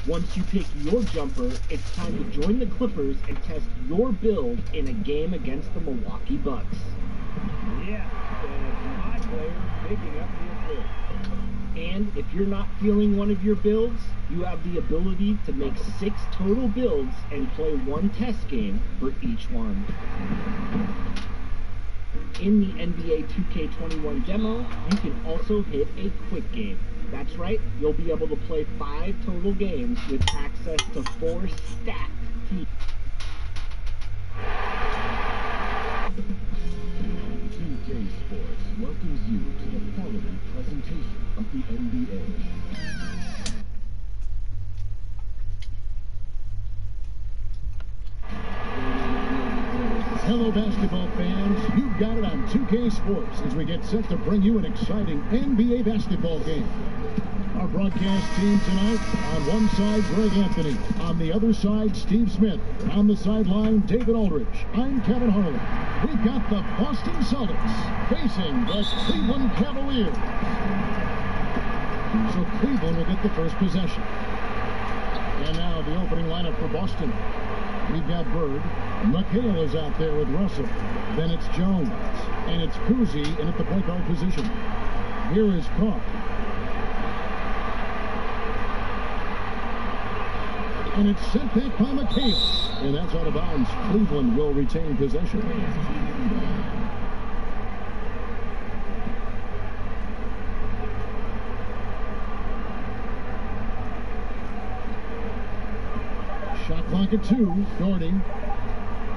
Once you pick your jumper, it's time to join the Clippers and test your build in a game against the Milwaukee Bucks. Yeah, and my player picking up the assist. And if you're not feeling one of your builds, you have the ability to make 6 total builds and play one test game for each one. In the NBA 2K21 demo, you can also hit a quick game. That's right, you'll be able to play 5 total games with access to 4 stacked teams. 2K Sports welcomes you to the following presentation of the NBA. Hello, basketball fans. You've got it on 2K Sports as we get set to bring you an exciting NBA basketball game. Our broadcast team tonight, on one side, Greg Anthony. On the other side, Steve Smith. On the sideline, David Aldridge. I'm Kevin Harlan. We've got the Boston Celtics facing the Cleveland Cavaliers. So Cleveland will get the first possession. And now the opening lineup for Boston. We've got Bird. McHale is out there with Russell. Then it's Jones. And it's Cousy in at the point guard position. Here is Koch. And it's sent back by McHale. And that's out of bounds. Cleveland will retain possession. Shot clock at 2. Doherty.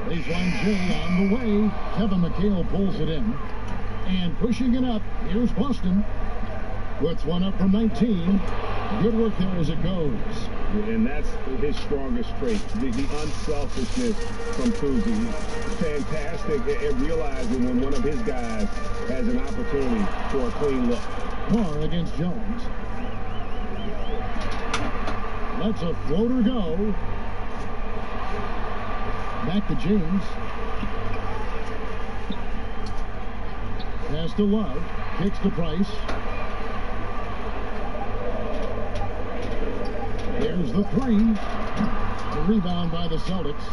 Baseline J on the way. Kevin McHale pulls it in. And pushing it up, here's Boston. Puts one up from 19. Good work there as it goes. And that's his strongest trait, the unselfishness from Cousy. Fantastic at realizing when one of his guys has an opportunity for a clean look. Carr against Jones. Lets a floater go. Back to James. Pass to Love. Kicks to Price. There's the 3. The rebound by the Celtics.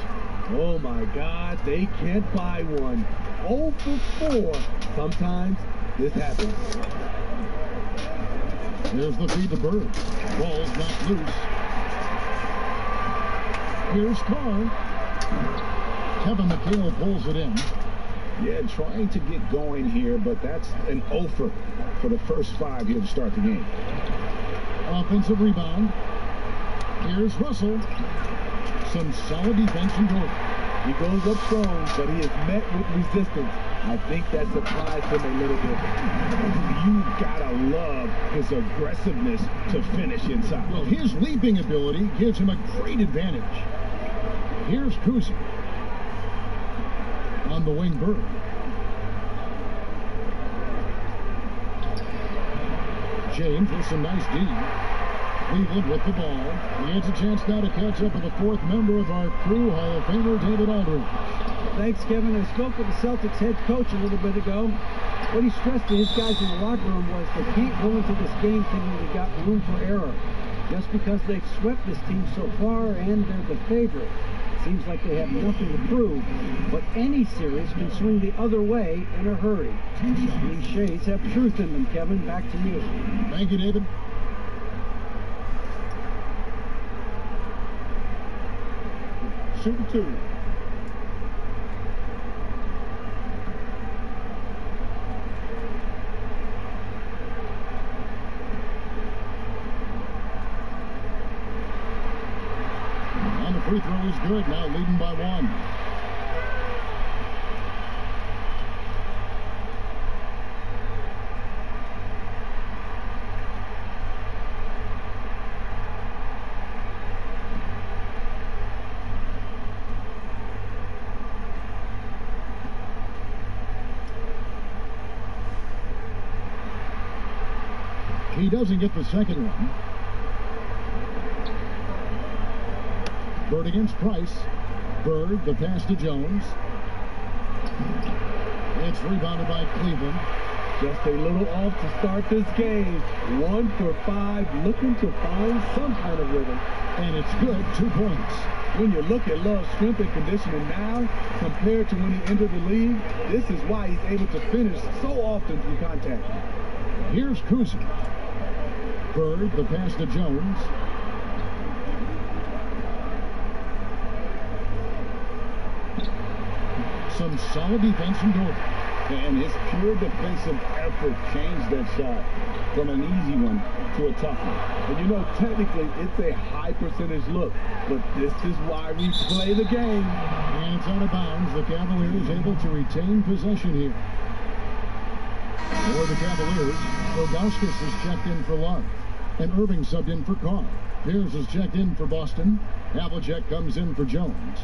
Oh my God, they can't buy one. 0 for 4. Sometimes this happens. There's the feed to Bird. Ball's not loose. Here's Carr. Kevin McHale pulls it in. Yeah, trying to get going here, but that's an offer for the first 5 here to start the game. Offensive rebound. Here's Russell. Some solid defense from Jordan. He goes up strong, but he is met with resistance. I think that surprised him a little bit. You gotta love his aggressiveness to finish inside. Well, his leaping ability gives him a great advantage. Here's Cousy. On the wing, Bird. James with some nice D. Cleveland with the ball. He has a chance now to catch up with the 4th member of our crew, Hall of Famer David Aldridge. Thanks, Kevin. I spoke with the Celtics head coach a little bit ago. What he stressed to his guys in the locker room was they can't go into this game thinking they got room for error. Just because they've swept this team so far and they're the favorite. Seems like they have nothing to prove, but any series can swing the other way in a hurry. Cliches have truth in them, Kevin. Back to you. Thank you, David. Shooting 2. And the free throw is good, now leading by 1. He doesn't get the second one. Bird against Price. Bird, the pass to Jones. It's rebounded by Cleveland. Just a little off to start this game. 1 for 5, looking to find some kind of rhythm. And it's good, 2 points. When you look at Love's strength and conditioning now compared to when he entered the league, this is why he's able to finish so often through contact. Here's Kuzi. Bird, the pass to Jones. Some solid defense from Gordon. And his pure defensive effort changed that shot from an easy one to a tough one. And you know, technically, it's a high percentage look, but this is why we play the game. And it's out of bounds. The Cavaliers able to retain possession here. For the Cavaliers, Ilgauskas is checked in for Love. And Irving subbed in for Carr. Pierce is checked in for Boston. Havlicek comes in for Jones.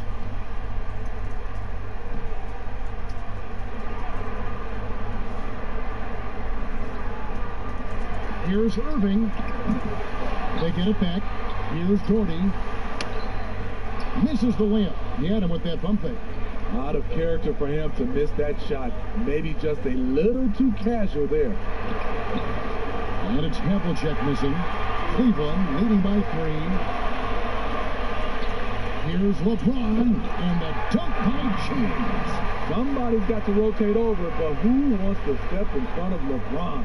Here's Irving. They get it back. Here's Gordy. Misses the layup. He had him with that bump fake. Out of character for him to miss that shot. Maybe just a little too casual there. And it's Havlicek missing. Cleveland leading by 3. Here's LeBron. And the dunk by James. Somebody's got to rotate over, but who wants to step in front of LeBron?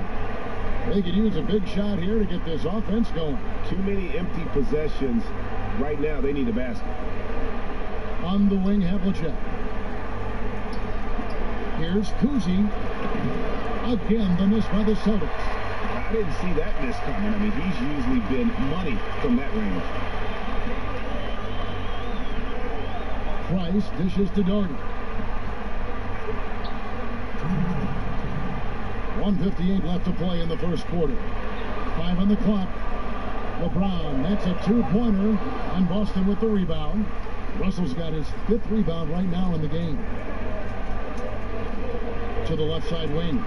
They could use a big shot here to get this offense going. Too many empty possessions. Right now, they need a basket. On the wing, Havlicek. Here's Kuzi. Again, the miss by the Celtics. I didn't see that miss coming. I mean, he's usually been money from that range. Price dishes to Doherty. 1:58 left to play in the first quarter. 5 on the clock. LeBron, that's a 2-pointer, and Boston with the rebound. Russell's got his 5th rebound right now in the game. To the left side wing.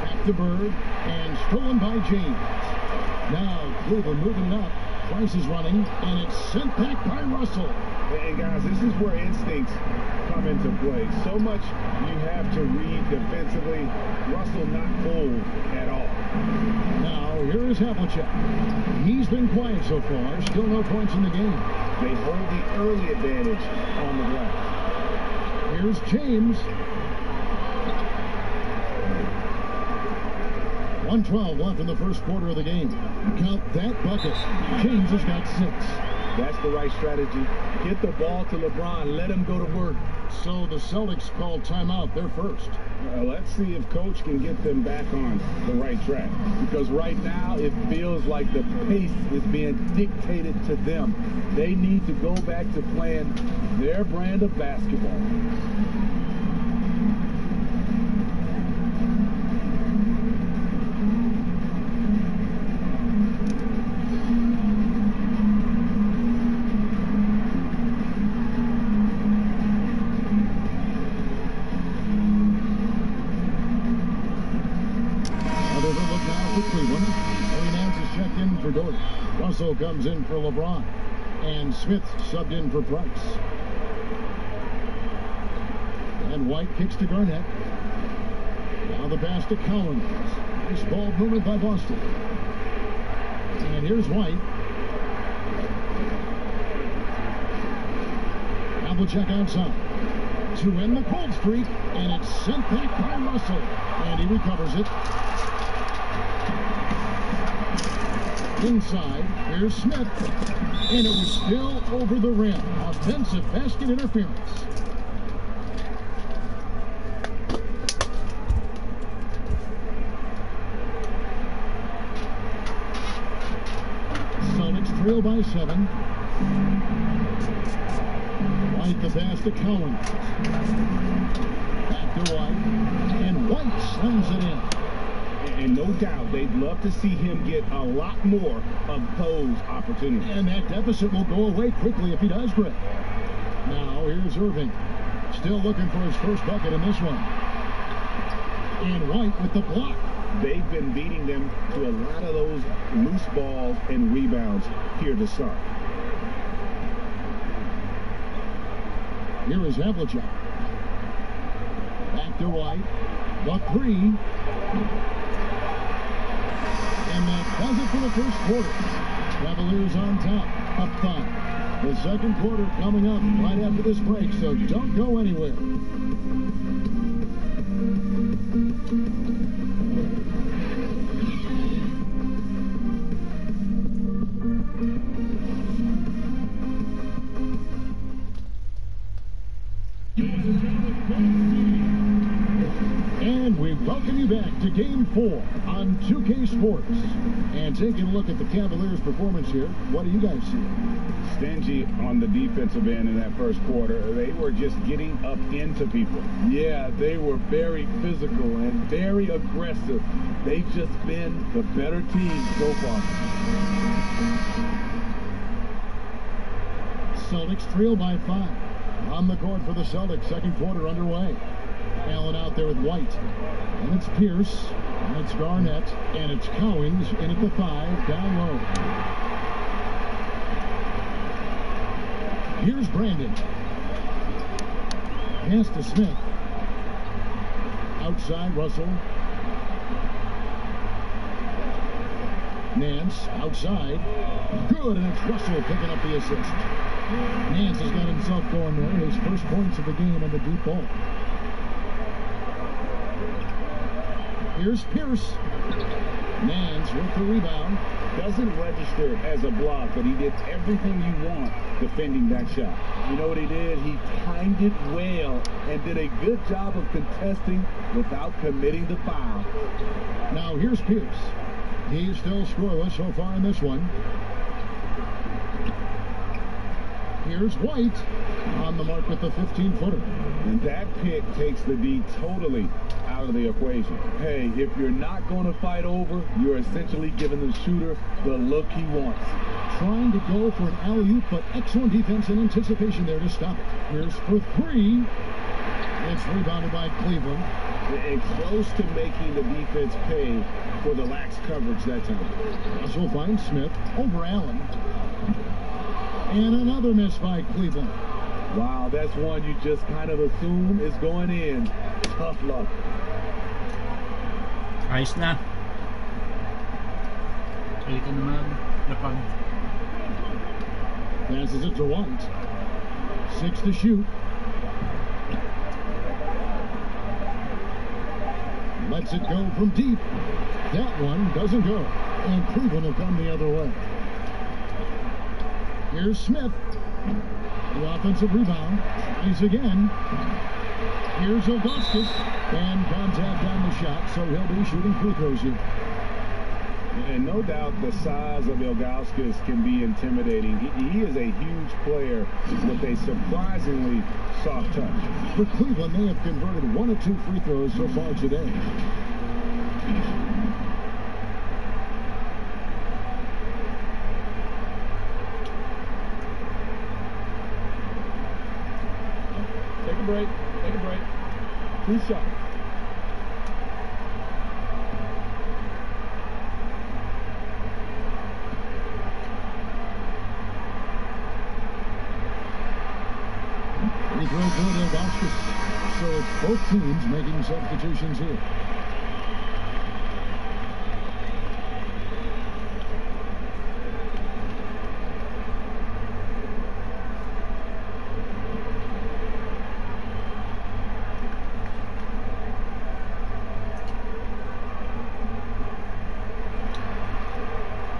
Back to Bird, and stolen by James. Now Cleveland moving it up. Price is running, and it's sent back by Russell. And guys, this is where instincts come into play. So much you have to read defensively. Russell not fooled at all. Now, here is Havlicek. He's been quiet so far. Still no points in the game. They hold the early advantage on the glass. Here's James. 1:12 left in the first quarter of the game. Count that bucket. James has got 6. That's the right strategy. Get the ball to LeBron. Let him go to work. So the Celtics called timeout. They're first. Let's see if Coach can get them back on the right track. Because right now it feels like the pace is being dictated to them. They need to go back to playing their brand of basketball. Cleveland. Larry Nance is checked in for Doherty. Russell comes in for LeBron. And Smith subbed in for Price. And White kicks to Garnett. Now the pass to Collins. Nice ball movement by Boston. And here's White. Havlicek outside. To end the cold streak. And it's sent back by Russell. And he recovers it. Inside, here's Smith, and it was still over the rim. Offensive basket interference. Celtics trail by 7. White the pass to Collins. Back to White, and White slams it in. And no doubt, they'd love to see him get a lot more of those opportunities. And that deficit will go away quickly if he does, Greg. Now, here's Irving. Still looking for his first bucket in this one. And White with the block. They've been beating them to a lot of those loose balls and rebounds here to start. Here is Havlicek. Back to White. The three. And that does it for the first quarter. Cavaliers on top, up 5. The second quarter coming up right after this break, so don't go anywhere. And we welcome you back to Game 4 on 2K Sports. And taking a look at the Cavaliers' performance here, what do you guys see? Stingy on the defensive end in that first quarter. They were just getting up into people. Yeah, they were very physical and very aggressive. They've just been the better team so far. Celtics trail by 5. On the court for the Celtics, second quarter underway. Allen out there with White. And it's Pierce. And it's Garnett. And it's Cowings in at the 5, down low. Here's Brandon. Pass to Smith. Outside, Russell. Nance, outside. Good, and it's Russell picking up the assist. Nance has got himself going there. His first points of the game on the deep ball. Here's Pierce. Nance with the rebound. Doesn't register as a block, but he did everything you want defending that shot. You know what he did? He timed it well and did a good job of contesting without committing the foul. Now here's Pierce. He's still scoreless so far in this one. Here's White on the mark with the 15-footer. And that pick takes the D totally out of the equation. Hey, if you're not going to fight over, you're essentially giving the shooter the look he wants. Trying to go for an alley-oop, but excellent defense and anticipation there to stop it. Here's for 3. It's rebounded by Cleveland. And close to making the defense pay for the lax coverage that time. Russell finds Smith over Allen. And another miss by Cleveland. Wow, that's one you just kind of assume is going in. Tough luck. Ayos na. Ito naman, lapag. Passes it to White. 6 to shoot. Lets it go from deep. That one doesn't go. And Cleveland will come the other way. Here's Smith. The offensive rebound. Tries again. Here's Augustus. And contact on the shot, so he'll be shooting free throws here. And no doubt the size of Ilgauskas can be intimidating. He is a huge player with a surprisingly soft touch. For Cleveland, they have converted 1 of 2 free throws so far today. Take a break. Take a break. 2 shots. Free throw good, Ilgauskas. So it's both teams making substitutions here.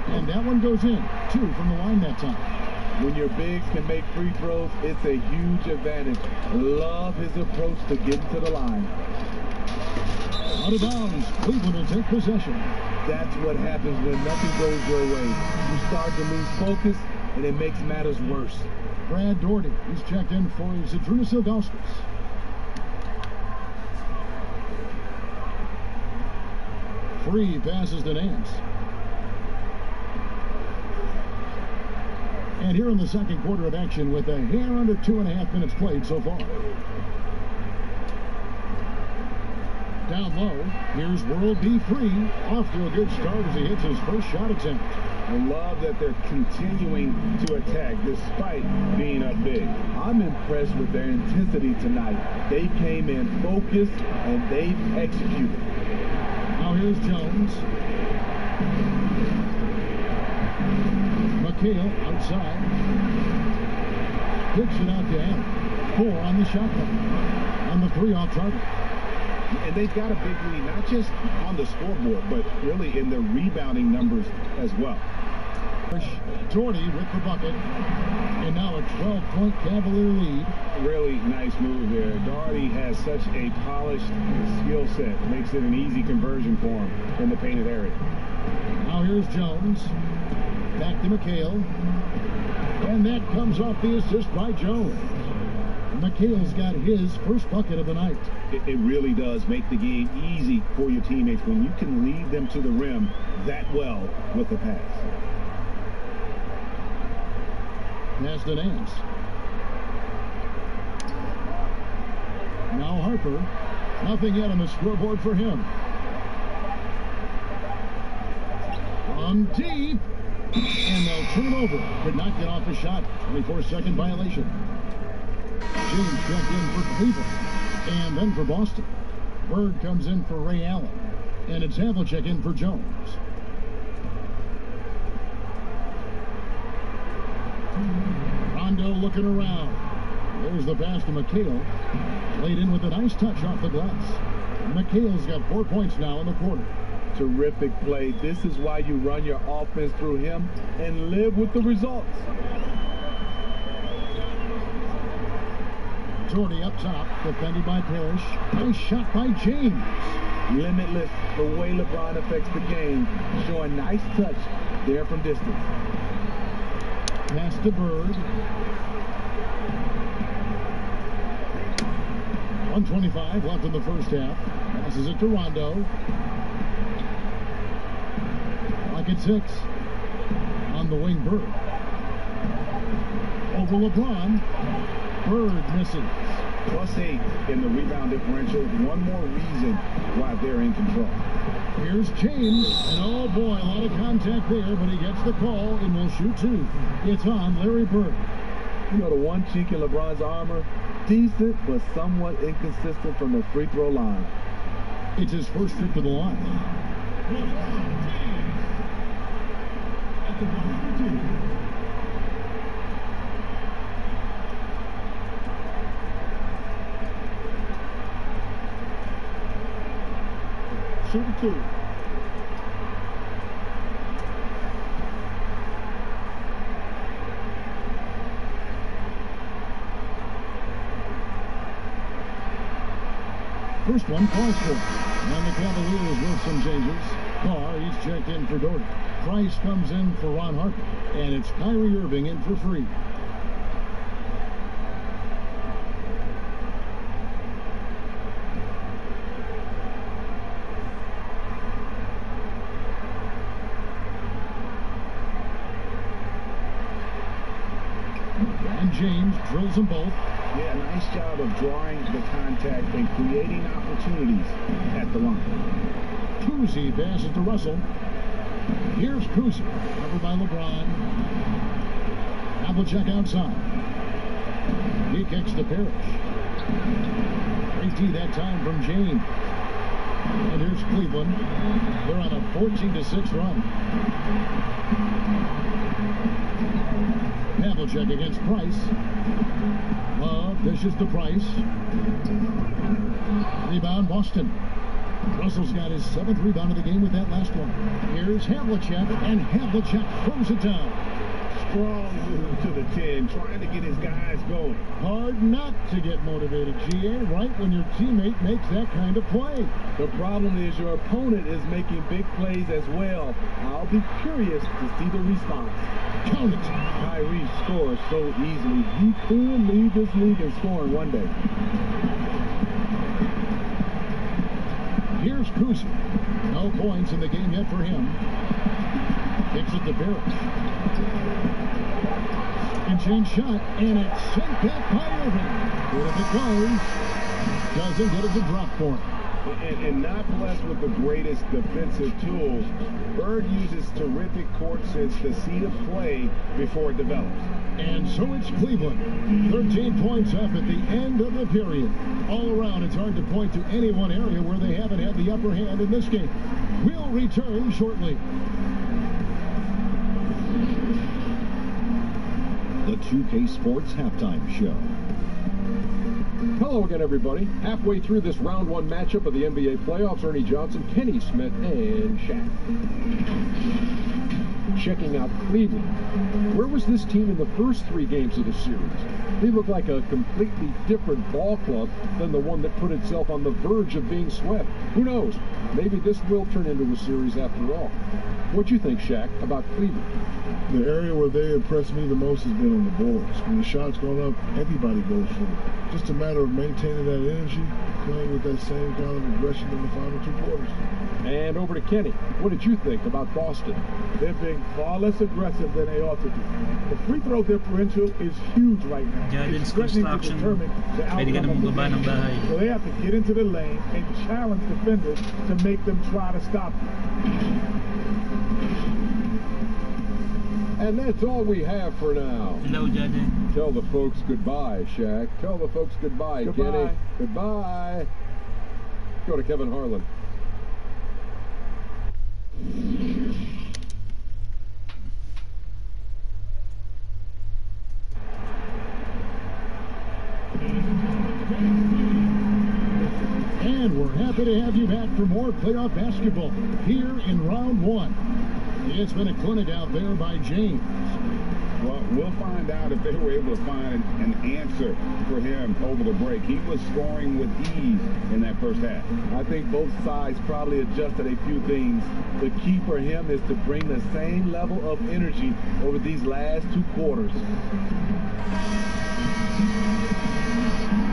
And that one goes in. 2 from the line that time. When your bigs can make free throws, it's a huge advantage. Love his approach to getting to the line. Out of bounds. Cleveland will take possession. That's what happens when nothing goes your way. You start to lose focus, and it makes matters worse. Brad Daugherty, he's checked in for Zydrunas Ilgauskas. Free passes to Nance. And here in the second quarter of action with a hair under 2.5 minutes played so far. Down low, here's World B. Free. Off to a good start as he hits his first shot attempt. I love that they're continuing to attack despite being up big. I'm impressed with their intensity tonight. They came in focused and they've executed. Now here's Jones. McHale outside. Kicks it out to Allen. 4 on the shot clock. On the 3 off target. And they've got a big lead, not just on the scoreboard, but really in the rebounding numbers as well. Doherty with the bucket. And now a 12-point Cavalier lead. Really nice move there. Doherty has such a polished skill set. Makes it an easy conversion for him in the painted area. Now here's Jones. Back to McHale. And that comes off the assist by Jones. McHale's got his first bucket of the night. It really does make the game easy for your teammates when you can lead them to the rim that well with the pass. Pass to Nance. Now Harper. Nothing yet on the scoreboard for him. On deep. And they'll turn it over. Could not get off the shot. 24-second violation. James checked in for Cleveland. And then for Boston. Bird comes in for Ray Allen. And it's Havlicek in for Jones. Rondo looking around. There's the pass to McHale. Laid in with a nice touch off the glass. McHale's got 4 points now in the quarter. Terrific play. This is why you run your offense through him and live with the results. Doherty up top, defended by Parrish. Nice shot by James. Limitless the way LeBron affects the game, showing nice touch there from distance. Pass to Bird. 1:25 left in the first half. Passes it to Rondo. Clock at 6. On the wing, Bird. Over LeBron. Bird misses. +8 in the rebound differential. One more reason why they're in control. Here's James, and oh boy, a lot of contact there, but he gets the call and will shoot 2. It's on Larry Bird. You know, the one chink in LeBron's armor, decent but somewhat inconsistent from the free throw line. It's his first trip to the line. Shooting 2. First one calls for it. And the Cavaliers with some changes. Carr, he's checked in for Doherty. Price comes in for Ron Harper. And it's Kyrie Irving in for Free. And James drills them both. Yeah, nice job of drawing the contact and creating opportunities at the line. Cousy passes to Russell. Here's Cousy, covered by LeBron. Havlicek outside. He kicks to Parrish. Great D that time from James. And here's Cleveland. They're on a 14-6 run. Havlicek against Price. Love dishes to Price. Rebound Boston. Russell's got his 7th rebound of the game with that last one. Here's Havlicek, and Havlicek throws it down. Strong move to the 10, trying to get his guys going. Hard not to get motivated, GA, right when your teammate makes that kind of play. The problem is your opponent is making big plays as well. I'll be curious to see the response. Count it. Kyrie scores so easily. He could lead this league in scoring one day. Here's Cousy. No points in the game yet for him. Kicks it to Parrish. And change shot, and it's sent back by Irving. Good if it goes. Doesn't get it to drop for him. And not blessed with the greatest defensive tools, Bird uses terrific court sense to see the play before it develops. And so it's Cleveland. 13 points up at the end of the period. All around, it's hard to point to any one area where they haven't had the upper hand in this game. We'll return shortly. The 2K Sports Halftime Show. Hello again, everybody. Halfway through this round one matchup of the NBA playoffs, Ernie Johnson, Kenny Smith, and Shaq. Checking out Cleveland. Where was this team in the first 3 games of the series? They look like a completely different ball club than the one that put itself on the verge of being swept. Who knows? Maybe this will turn into a series after all. What do you think, Shaq, about Cleveland? The area where they impressed me the most has been on the boards. When the shot's going up, everybody goes for it. Just a matter of maintaining that energy, playing with that same kind of aggression in the final 2 quarters. And over to Kenny. What did you think about Boston? They're being far less aggressive than they ought to be. The free throw differential is huge right now. Jadens It's threatening to construction, determine the pwede ka na outcome of the magbaba ng game. bahay. So they have to get into the lane and challenge defenders to make them try to stop them. And that's all we have for now. Hello, Jaden. Tell the folks goodbye, Shaq. Tell the folks goodbye, Goodbye. Kenny. Goodbye. Go to Kevin Harlan. And we're happy to have you back for more playoff basketball here in round 1. It's been a clinic out there by James. Well, we'll find out if they were able to find an answer for him over the break. He was scoring with ease in that first half. I think both sides probably adjusted a few things. The key for him is to bring the same level of energy over these last 2 quarters.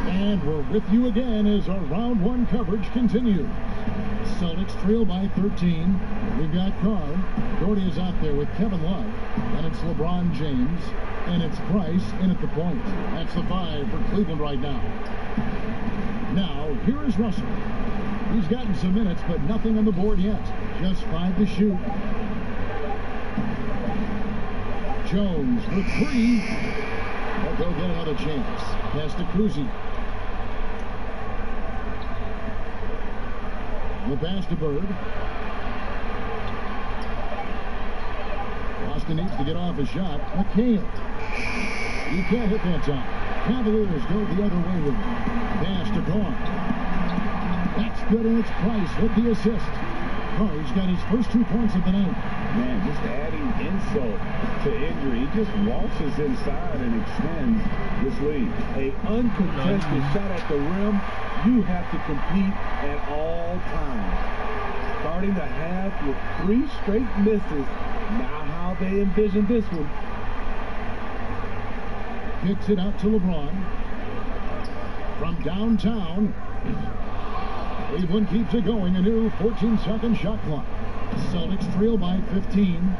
And we're with you again as our round 1 coverage continues. Celtics trail by 13. We've got Carr. Doherty is out there with Kevin Love. And it's LeBron James. And it's Price in at the point. That's the 5 for Cleveland right now. Now, here is Russell. He's gotten some minutes, but nothing on the board yet. Just 5 to shoot. Jones for 3. But they'll get another chance. Pass to Cousy. The pass to Bird. Boston needs to get off a shot. McHale. He can't hit that time. Cavaliers go the other way with it. Pass to Carr. That's good, and it's Price with the assist. Carr's got his first 2 points of the night. Man, just adding insult to injury. He just waltzes inside and extends this lead. A uncontested shot at the rim, you have to compete at all times. Starting the half with 3 straight misses. Now how they envision this one. Kicks it out to LeBron. From downtown. Cleveland keeps it going. A new 14-second shot clock. Celtics trail by 15.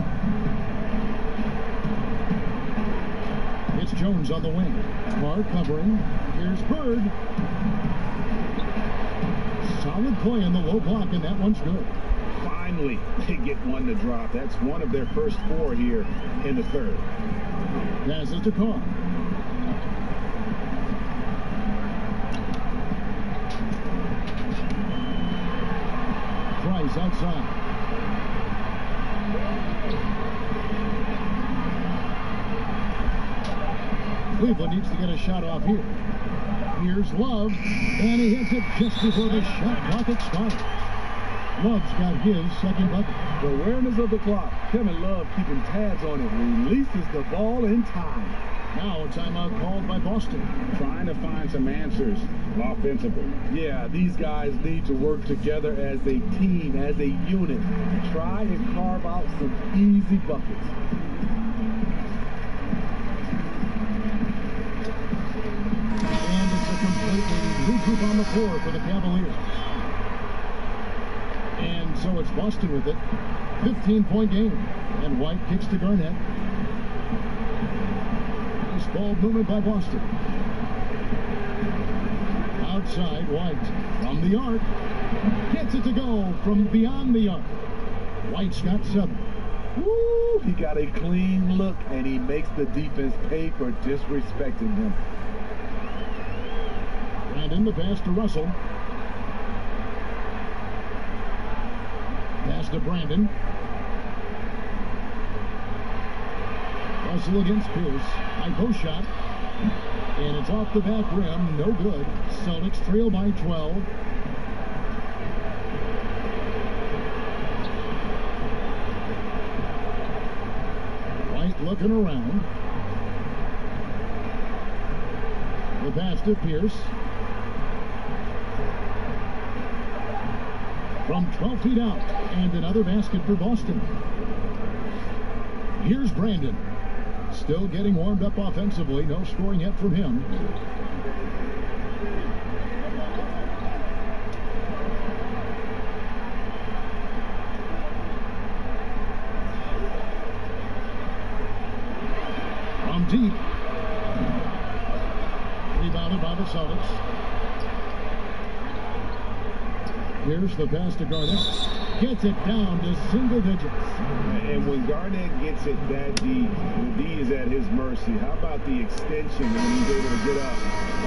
It's Jones on the wing. Carr covering. Here's Bird. Solid play in the low block, and that one's good. Finally, they get one to drop. That's one of their first 4 here in the third. Passes to Carr. Price outside. Cleveland needs to get a shot off here. Here's Love, and he hits it just before the shot clock expires. Love's got his second bucket. The awareness of the clock. Kevin Love keeping tabs on it. Releases the ball in time. Now a timeout called by Boston. Trying to find some answers offensively. Yeah, these guys need to work together as a team, as a unit. Try and carve out some easy buckets. And it's a completely new group on the floor for the Cavaliers. And so it's Boston with it. 15-point game. And White kicks to Garnett. Nice ball movement by Boston. Outside, White from the arc. Gets it to go from beyond the arc. White's got 7. Woo, he got a clean look, and he makes the defense pay for disrespecting him. And in the pass to Russell. Pass to Brandon. Russell against Pierce. High post shot. And it's off the back rim. No good. Celtics trail by 12. White looking around. The pass to Pierce. From 12 feet out. And another basket for Boston. Here's Brandon. Still getting warmed up offensively. No scoring yet from him. From deep. Rebounded by the Celtics. Here's the pass to Garnett. Gets it down to single digits. And when Garnett gets it that deep, the D is at his mercy. How about the extension when he's able to get up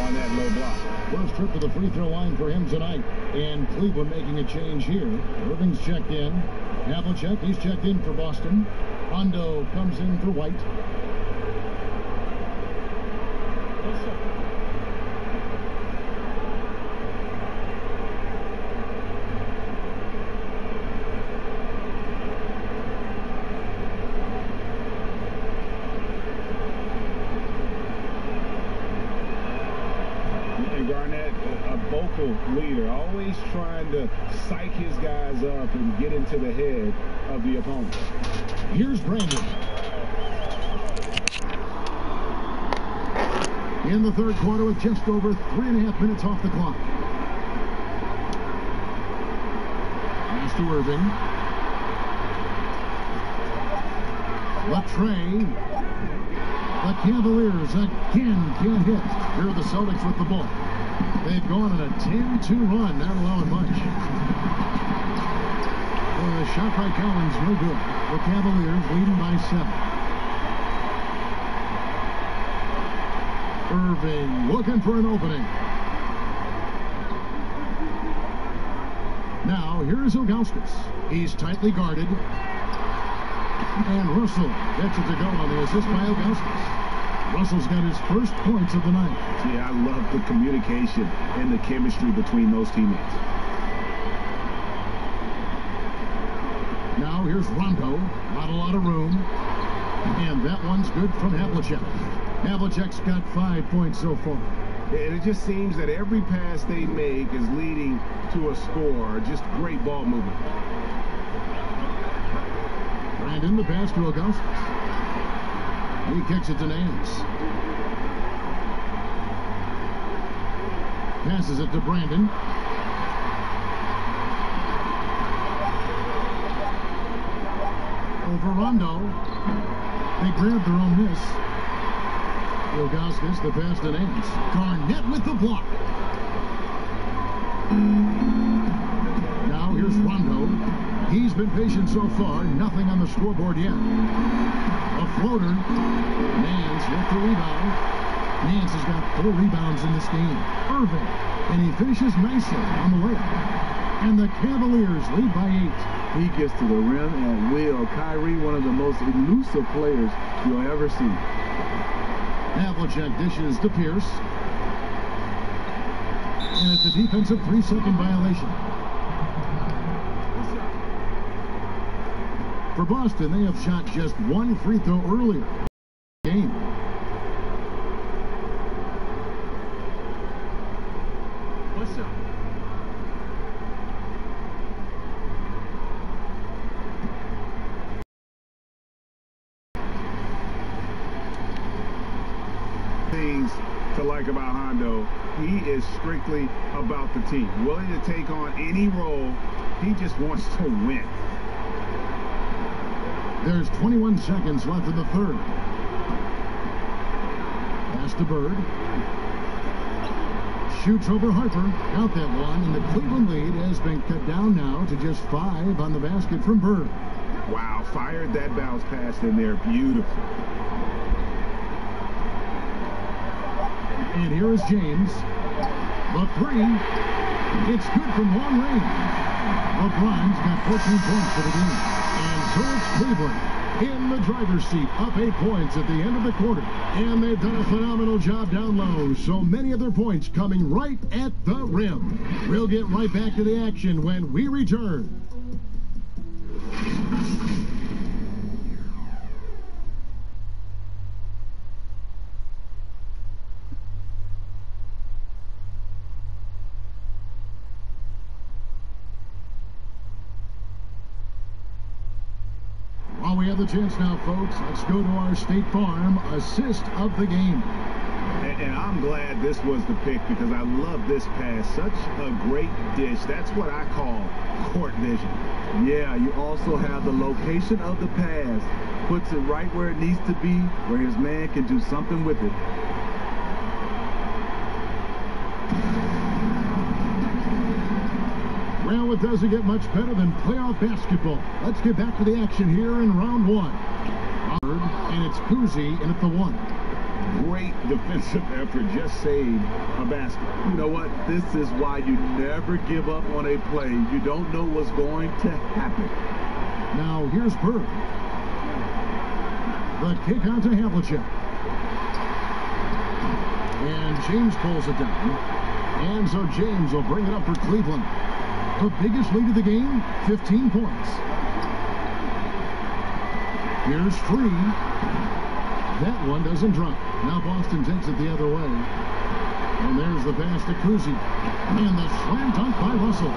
on that low block? First trip to the free throw line for him tonight. And Cleveland making a change here. Irving's checked in. Havlicek, he's checked in for Boston. Rondo comes in for White. Leader, always trying to psych his guys up and get into the head of the opponent. Here's Brandon. In the third quarter with just over 3.5 minutes off the clock. Pass to Irving. Latrey. The Cavaliers again can't hit. Here are the Celtics with the ball. They've gone on a 10-2 run, not allowing much. The shot by Collins, no good. The Cavaliers leading by 7. Irving looking for an opening. Now, here's Ilgauskas. He's tightly guarded. And Russell gets it to go on the assist by Ilgauskas. Russell's got his first points of the night. Yeah, I love the communication and the chemistry between those teammates. Now here's Rondo. Not a lot of room. And that one's good from Havlicek. Havlicek's got 5 points so far. And it just seems that every pass they make is leading to a score. Just great ball movement. Brandon, the pass to Ilgauskas. He kicks it to Nance. Passes it to Brandon. Over Rondo. They grabbed their own miss. Ilgauskas, the pass to Nance. Garnett with the block. Now here's Rondo. He's been patient so far. Nothing on the scoreboard yet. A floater. Nance with the rebound. Nance has got 4 rebounds in this game. Irving. And he finishes nicely on the layup. And the Cavaliers lead by 8. He gets to the rim at will. Kyrie, one of the most elusive players you'll ever see. Havlicek dishes to Pierce. And it's a defensive 3-second violation. For Boston, they have shot just 1 free throw earlier in the game. What's up? Things to like about Hondo, he is strictly about the team. Willing to take on any role. He just wants to win. There's 21 seconds left in the third. Pass to Bird. shoots over Harper. Out that one, and the Cleveland lead has been cut down now to just 5 on the basket from Bird. Wow, fired that bounce pass in there. Beautiful. And here is James. The three. It's good from long range. LeBron's got 14 points for the game. And so it's Cleveland in the driver's seat, up 8 points at the end of the quarter. And they've done a phenomenal job down low. So many of their points coming right at the rim. We'll get right back to the action when we return. While we have the chance now, folks, let's go to our State Farm assist of the game. And I'm glad this was the pick because I love this pass. Such a great dish. That's what I call court vision. Yeah, you also have the location of the pass. Puts it right where it needs to be, where his man can do something with it. Well, it doesn't get much better than playoff basketball. Let's get back to the action here in round one. And it's Cousy in at the one. Great defensive effort. Just saved a basket. You know what? This is why you never give up on a play. You don't know what's going to happen. Now, here's Bird. The kick out to Havlicek. And James pulls it down. And so James will bring it up for Cleveland. The biggest lead of the game, 15 points. Here's Free. That one doesn't drop. Now Boston takes it the other way. And there's the pass to Cousy. And the slam dunk by Russell.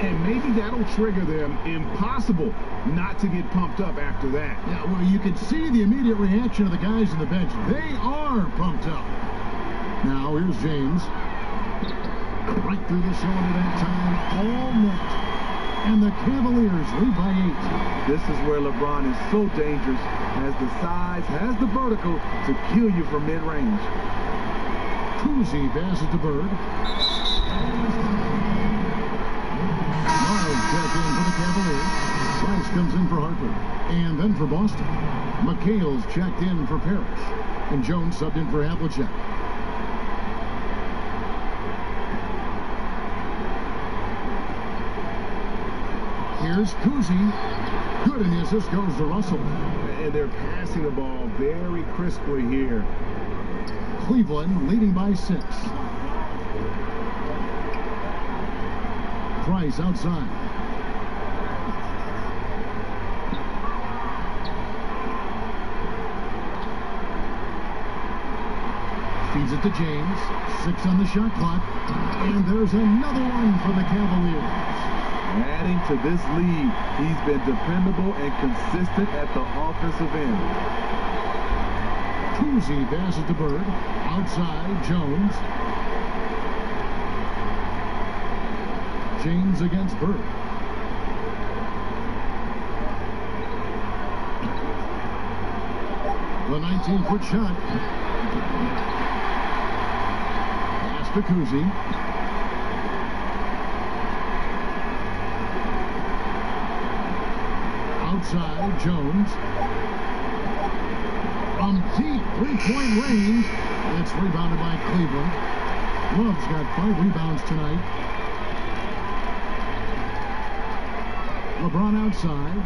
And maybe that'll trigger them. Impossible not to get pumped up after that. Yeah, well, you can see the immediate reaction of the guys on the bench. They are pumped up. Now here's James. Right through the shoulder that time, all net. And the Cavaliers lead by 8. This is where LeBron is so dangerous. Has the size, has the vertical to kill you from mid-range. Cousy passes to Bird. Miles check in for the Cavaliers. Price comes in for Harper. And then for Boston. McHale's checked in for Parrish. And Jones subbed in for Havlicek. Here's Cousy. Good, and the assist goes to Russell. And they're passing the ball very crisply here. Cleveland leading by 6. Price outside. Feeds it to James. 6 on the shot clock. And there's another one for the Cavaliers. Adding to this lead, he's been dependable and consistent at the offensive end. Cousy passes to Bird. Outside, Jones. James against Bird. The 19-foot shot. Pass to Cousy. Outside, Jones. From deep three-point range. It's rebounded by Cleveland. Love's got 5 rebounds tonight. LeBron outside.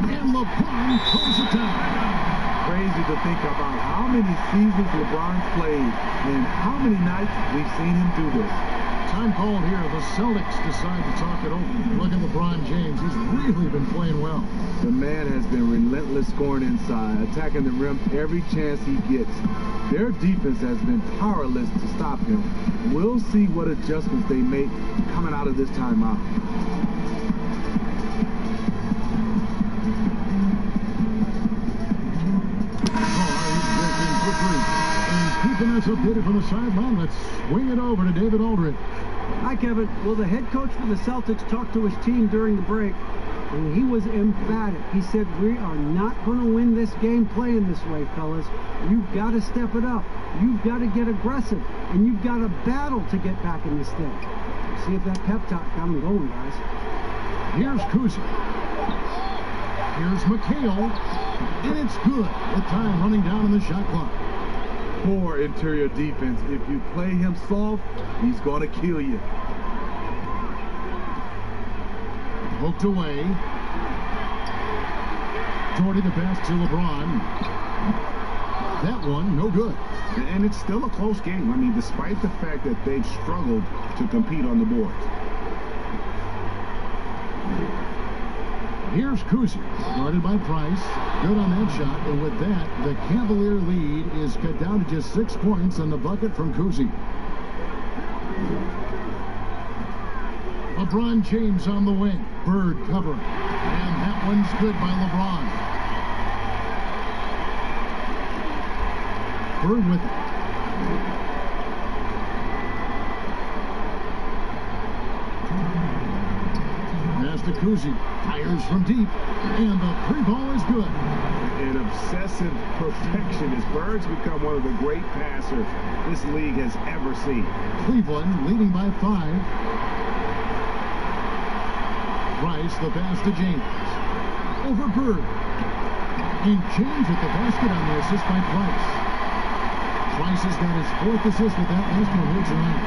And LeBron throws it down. Crazy to think about how many seasons LeBron's played and how many nights we've seen him do this. Time called here. The Celtics decide to talk it over. Look at LeBron James. He's really been playing well. The man has been relentless scoring inside, attacking the rim every chance he gets. Their defense has been powerless to stop him. We'll see what adjustments they make coming out of this timeout. Keeping us updated from the sideline, let's swing it over to David Aldridge. Hi, Kevin. Well, the head coach for the Celtics talked to his team during the break. And he was emphatic. He said, we are not going to win this game playing this way, fellas. You've got to step it up. You've got to get aggressive. And you've got to battle to get back in this thing. See if that pep talk got him going, guys. Here's Kuzi. Here's McHale. And it's good with time running down on the shot clock. Poor interior defense. If you play him soft, he's going to kill you. Poked away. Doherty the pass to LeBron. That one, no good. And it's still a close game. I mean, despite the fact that they've struggled to compete on the board. Here's Kuzi, guarded by Price. Good on that shot, and with that, the Cavalier lead is cut down to just 6 points on the bucket from Kuzi. LeBron James on the wing. Bird covering. And that one's good by LeBron. Bird with it. Pass to Kuzi. Fires from deep. And the three ball is good. An obsessive perfectionist. Bird's become one of the great passers this league has ever seen. Cleveland leading by 5. Price, the pass to James. Over Bird. And James at the basket on the assist by Price. Price has got his 4th assist with that last one here tonight.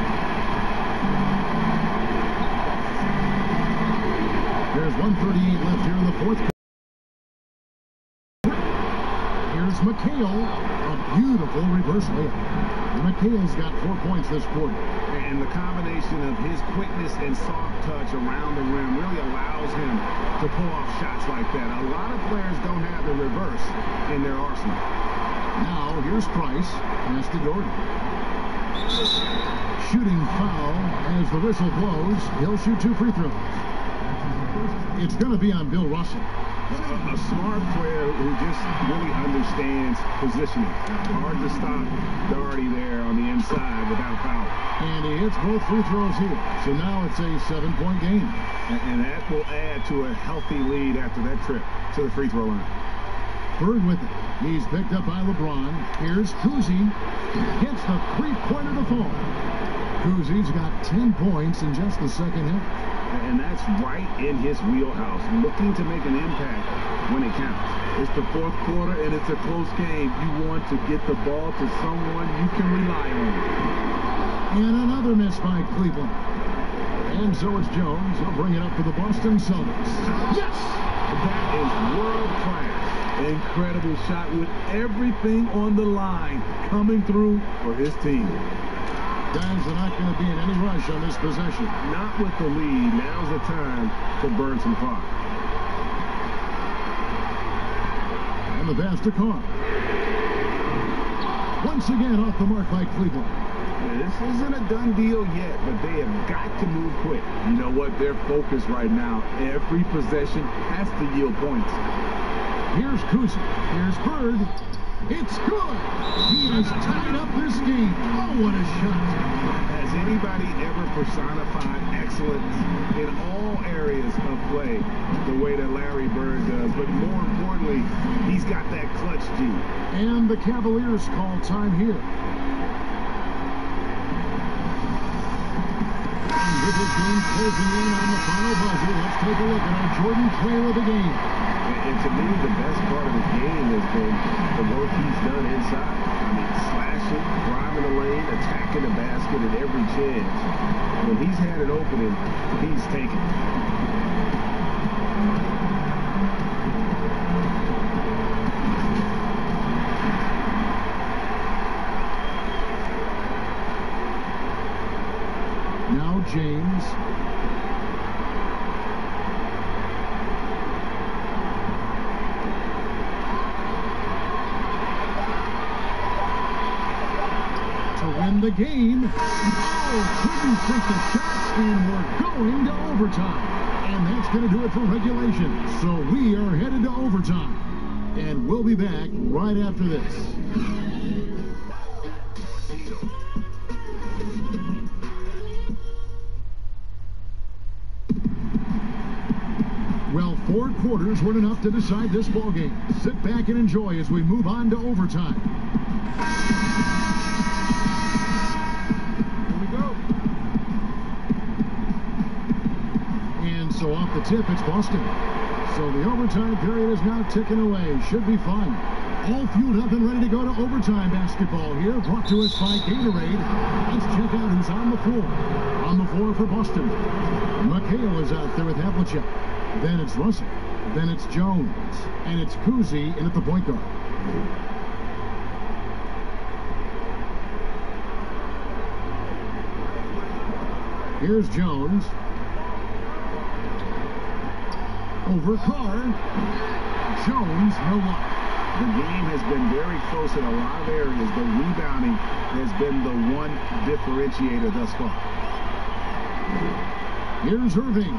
There's 1:38 left here in the 4th quarter. Here's McHale. A beautiful reverse layup. McHale's got 4 points this quarter. And the combination of his quickness and soft touch around the rim really allows him to pull off shots like that. A lot of players don't have the reverse in their arsenal. Now, here's Price. Pass to Doherty. Shooting foul as the whistle blows. He'll shoot 2 free throws. It's going to be on Bill Russell. A smart player who just really understands positioning. Hard to stop Doherty there on the inside without foul. And he hits both free throws here. So now it's a 7-point game. And that will add to a healthy lead after that trip to the free throw line. Bird with it. He's picked up by LeBron. Here's Kuzi. Hits the three-pointer to fall. Kuzi's got 10 points in just the second half. And that's right in his wheelhouse, looking to make an impact when it counts. It's the 4th quarter, and it's a close game. You want to get the ball to someone you can rely on. And another miss by Cleveland. And so it's Jones. He'll bring it up for the Boston Celtics. Yes! That is world class. Incredible shot with everything on the line coming through for his team. Guys are not going to be in any rush on this possession. Not with the lead. Now's the time to burn some clock. And the pass to Carr. Once again off the mark by Cleveland. This isn't a done deal yet, but they have got to move quick. You know what? They're focused right now. Every possession has to yield points. Here's Kuzi. Here's Bird. It's good. He has tied up this game. Oh, what a shot. Has anybody ever personified excellence in all areas of play the way that Larry Bird does? But more importantly, he's got that clutch gene. And the Cavaliers call time here. And with this game closing in on the final buzzer, let's take a look at our Jordan player of the game. And to me, the best part of the game has been the work he's done inside. I mean, slashing, driving the lane, attacking the basket at every chance. When he's had an opening, he's taken it. Now James. Win the game. Oh, couldn't take the shot, and we're going to overtime. And that's going to do it for regulation. So we are headed to overtime. And we'll be back right after this. Well, 4 quarters weren't enough to decide this ball game. Sit back and enjoy as we move on to overtime. Here we go. And so off the tip, it's Boston. So the overtime period is now ticking away. Should be fun. All fueled up and ready to go to overtime basketball here. Brought to us by Gatorade. Let's check out who's on the floor. On the floor for Boston. McHale is out there with Havlicek. Then it's Russell. Then it's Jones. And it's Cousy in at the point guard. Here's Jones. Over Carr. Jones, no luck. The game has been very close in a lot of areas. The rebounding has been the one differentiator thus far. Here's Irving.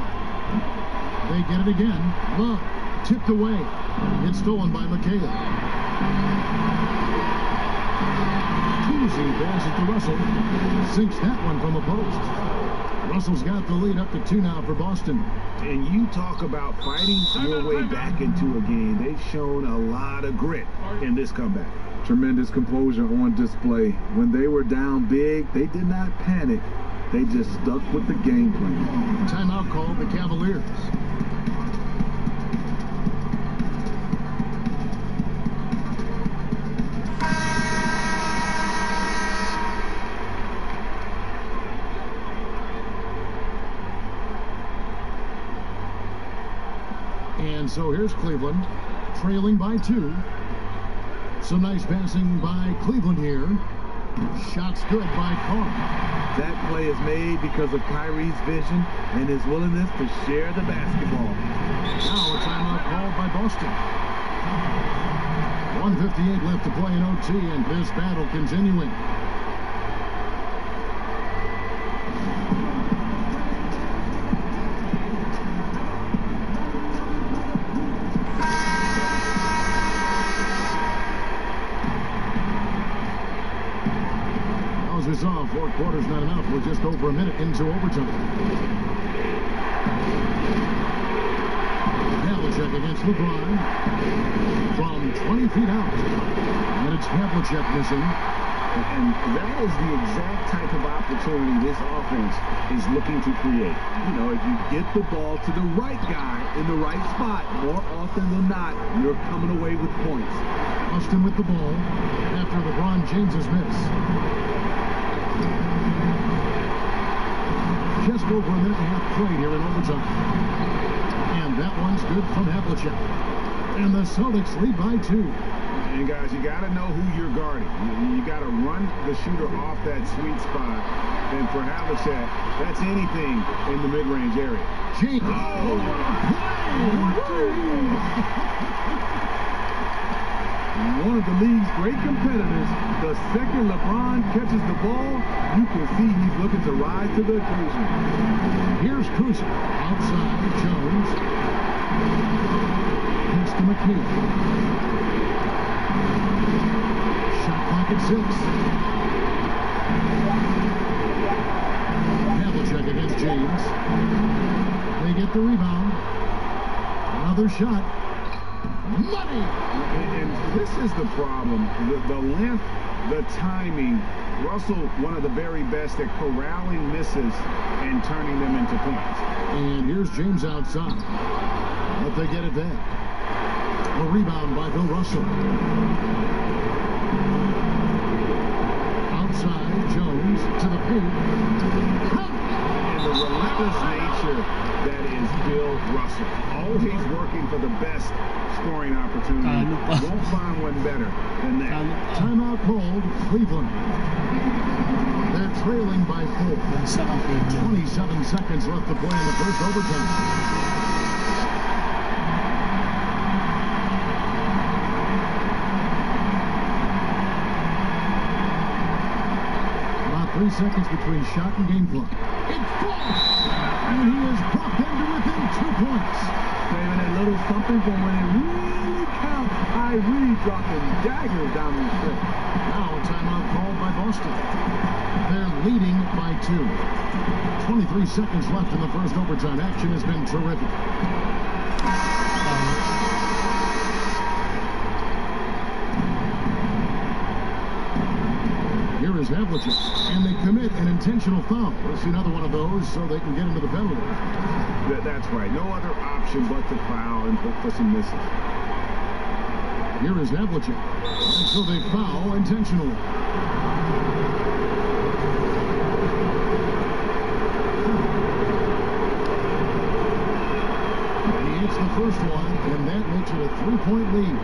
They get it again. Love. Tipped away. It's stolen by McHale. Cousy passes to Russell. Sinks that one from a post. Russell's got the lead up to 2 now for Boston. And you talk about fighting your way back into a game. They've shown a lot of grit in this comeback. Tremendous composure on display. When they were down big, they did not panic. They just stuck with the game plan. Timeout called the Cavaliers. And so here's Cleveland, trailing by 2. Some nice passing by Cleveland here. Shots good by Carr. That play is made because of Kyrie's vision and his willingness to share the basketball. Now a timeout called by Boston. 1:58 left to play in OT, and this battle continuing. As we saw, 4 quarters not enough. We're just over a minute into overtime. Havlicek against LeBron from 20 feet out. And it's Havlicek missing. And that is the exact type of opportunity this offense is looking to create. You know, if you get the ball to the right guy in the right spot, more often than not, you're coming away with points. Austin with the ball after LeBron James's miss. Just over a minute and a half played here in overtime. And that one's good from Havlicek. And the Celtics lead by 2. And guys, you got to know who you're guarding. You got to run the shooter off that sweet spot. And for Havlicek, that's anything in the mid-range area. James. One of the league's great competitors. The second LeBron catches the ball, you can see he's looking to rise to the occasion. Here's Cousy. Outside, Jones. Pass to McNeil. Shot clock at 6. Havlicek against James. They get the rebound. Another shot. Money! And this is the problem. The length, the timing. Russell, one of the very best at corralling misses and turning them into points. And here's James outside. But they get it back. A rebound by Bill Russell. Outside, Jones to the paint. And the relentless nature that is Bill Russell. Always working for the best scoring opportunity. Won't find one better than that. Timeout called, Cleveland. They're trailing by 4. 27 seconds left to play in the first overtime. About 3 seconds between shot and game clock. It's false! And he is popped into within 2 points. Saving a little something for when it really counts. Kyrie dropping daggers down the stretch. Now a timeout called by Boston. They're leading by 2. 23 seconds left in the first overtime. Action has been terrific. Havlicek. And they commit an intentional foul. We'll see another one of those so they can get into the penalty. That's right. No other option but to foul and for some misses. Here is Havlicek. And so they foul intentionally. He hits the first one, and that makes it a 3-point lead.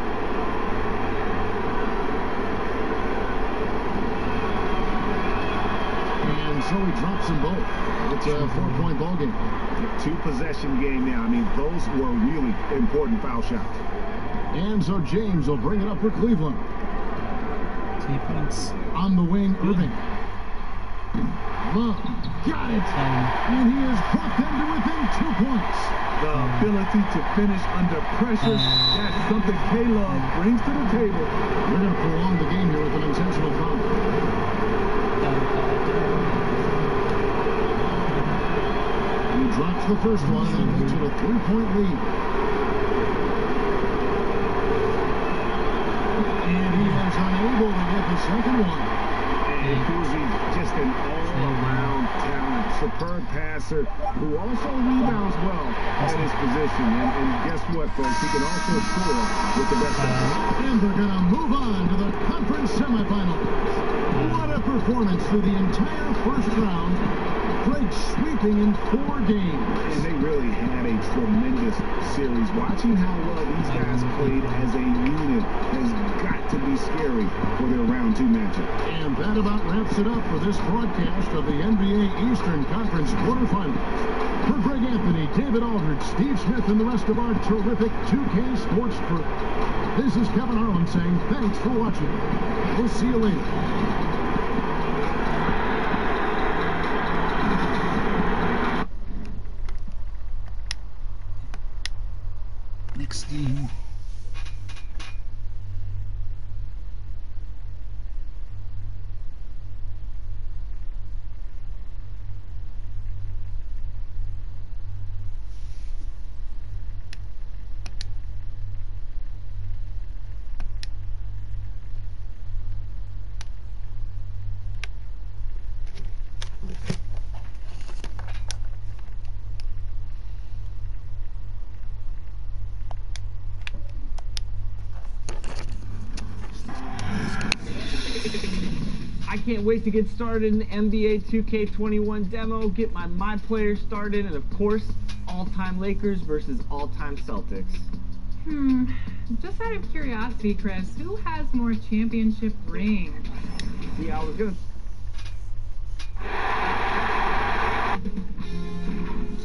And so he drops them both. It's a 4-point ball game. Two-possession game now. I mean, those were really important foul shots. And so James will bring it up for Cleveland. 3 points. On the wing, Irving. Love. Got it. And he has brought them to within 2 points. The ability to finish under pressure, that's something K-Love brings to the table. We're going to prolong the game here with an intentional foul. He drops the first one, and that makes it a 3-point lead. And he is unable to get the second one. And Cousy, just an all-around talent, superb passer who also rebounds well at his position. And guess what, folks? He can also score with the best of them. And they're going to move on to the conference semifinals. What a performance through the entire first round. Craig sweeping in 4 games. And they really had a tremendous series. Watching how well these guys played as a unit has got to be scary for their round 2 matchup. And that about wraps it up for this broadcast of the NBA Eastern Conference quarterfinals. For Greg Anthony, David Aldridge, Steve Smith, and the rest of our terrific 2K Sports crew, this is Kevin Harlan saying thanks for watching. We'll see you later. Next game. I can't wait to get started in the NBA 2K21 demo, get my player started, and of course, all-time Lakers versus all-time Celtics. Just out of curiosity, Chris, who has more championship rings? Yeah, I was gonna...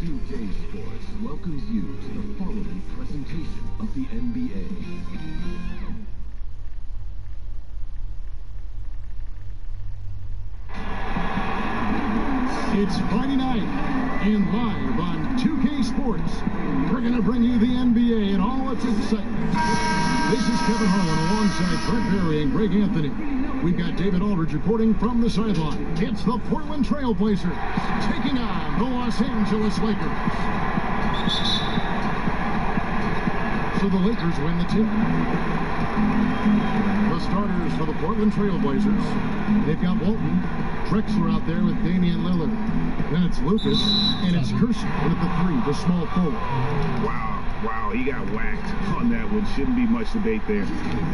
2K Sports welcomes you to the following presentation of the NBA. It's Friday night, and live on 2K Sports, we're going to bring you the NBA and all its excitement. This is Kevin Harlan alongside Brett Berry and Greg Anthony. We've got David Aldridge reporting from the sideline. It's the Portland Trail Blazers taking on the Los Angeles Lakers. So the Lakers win the tip. The starters for the Portland Trail Blazers. They've got Walton, Drexler out there with Damian Lillard. Then it's Lucas, and it's Kersey with the 3, the small forward. Wow, he got whacked on that one. Shouldn't be much debate there.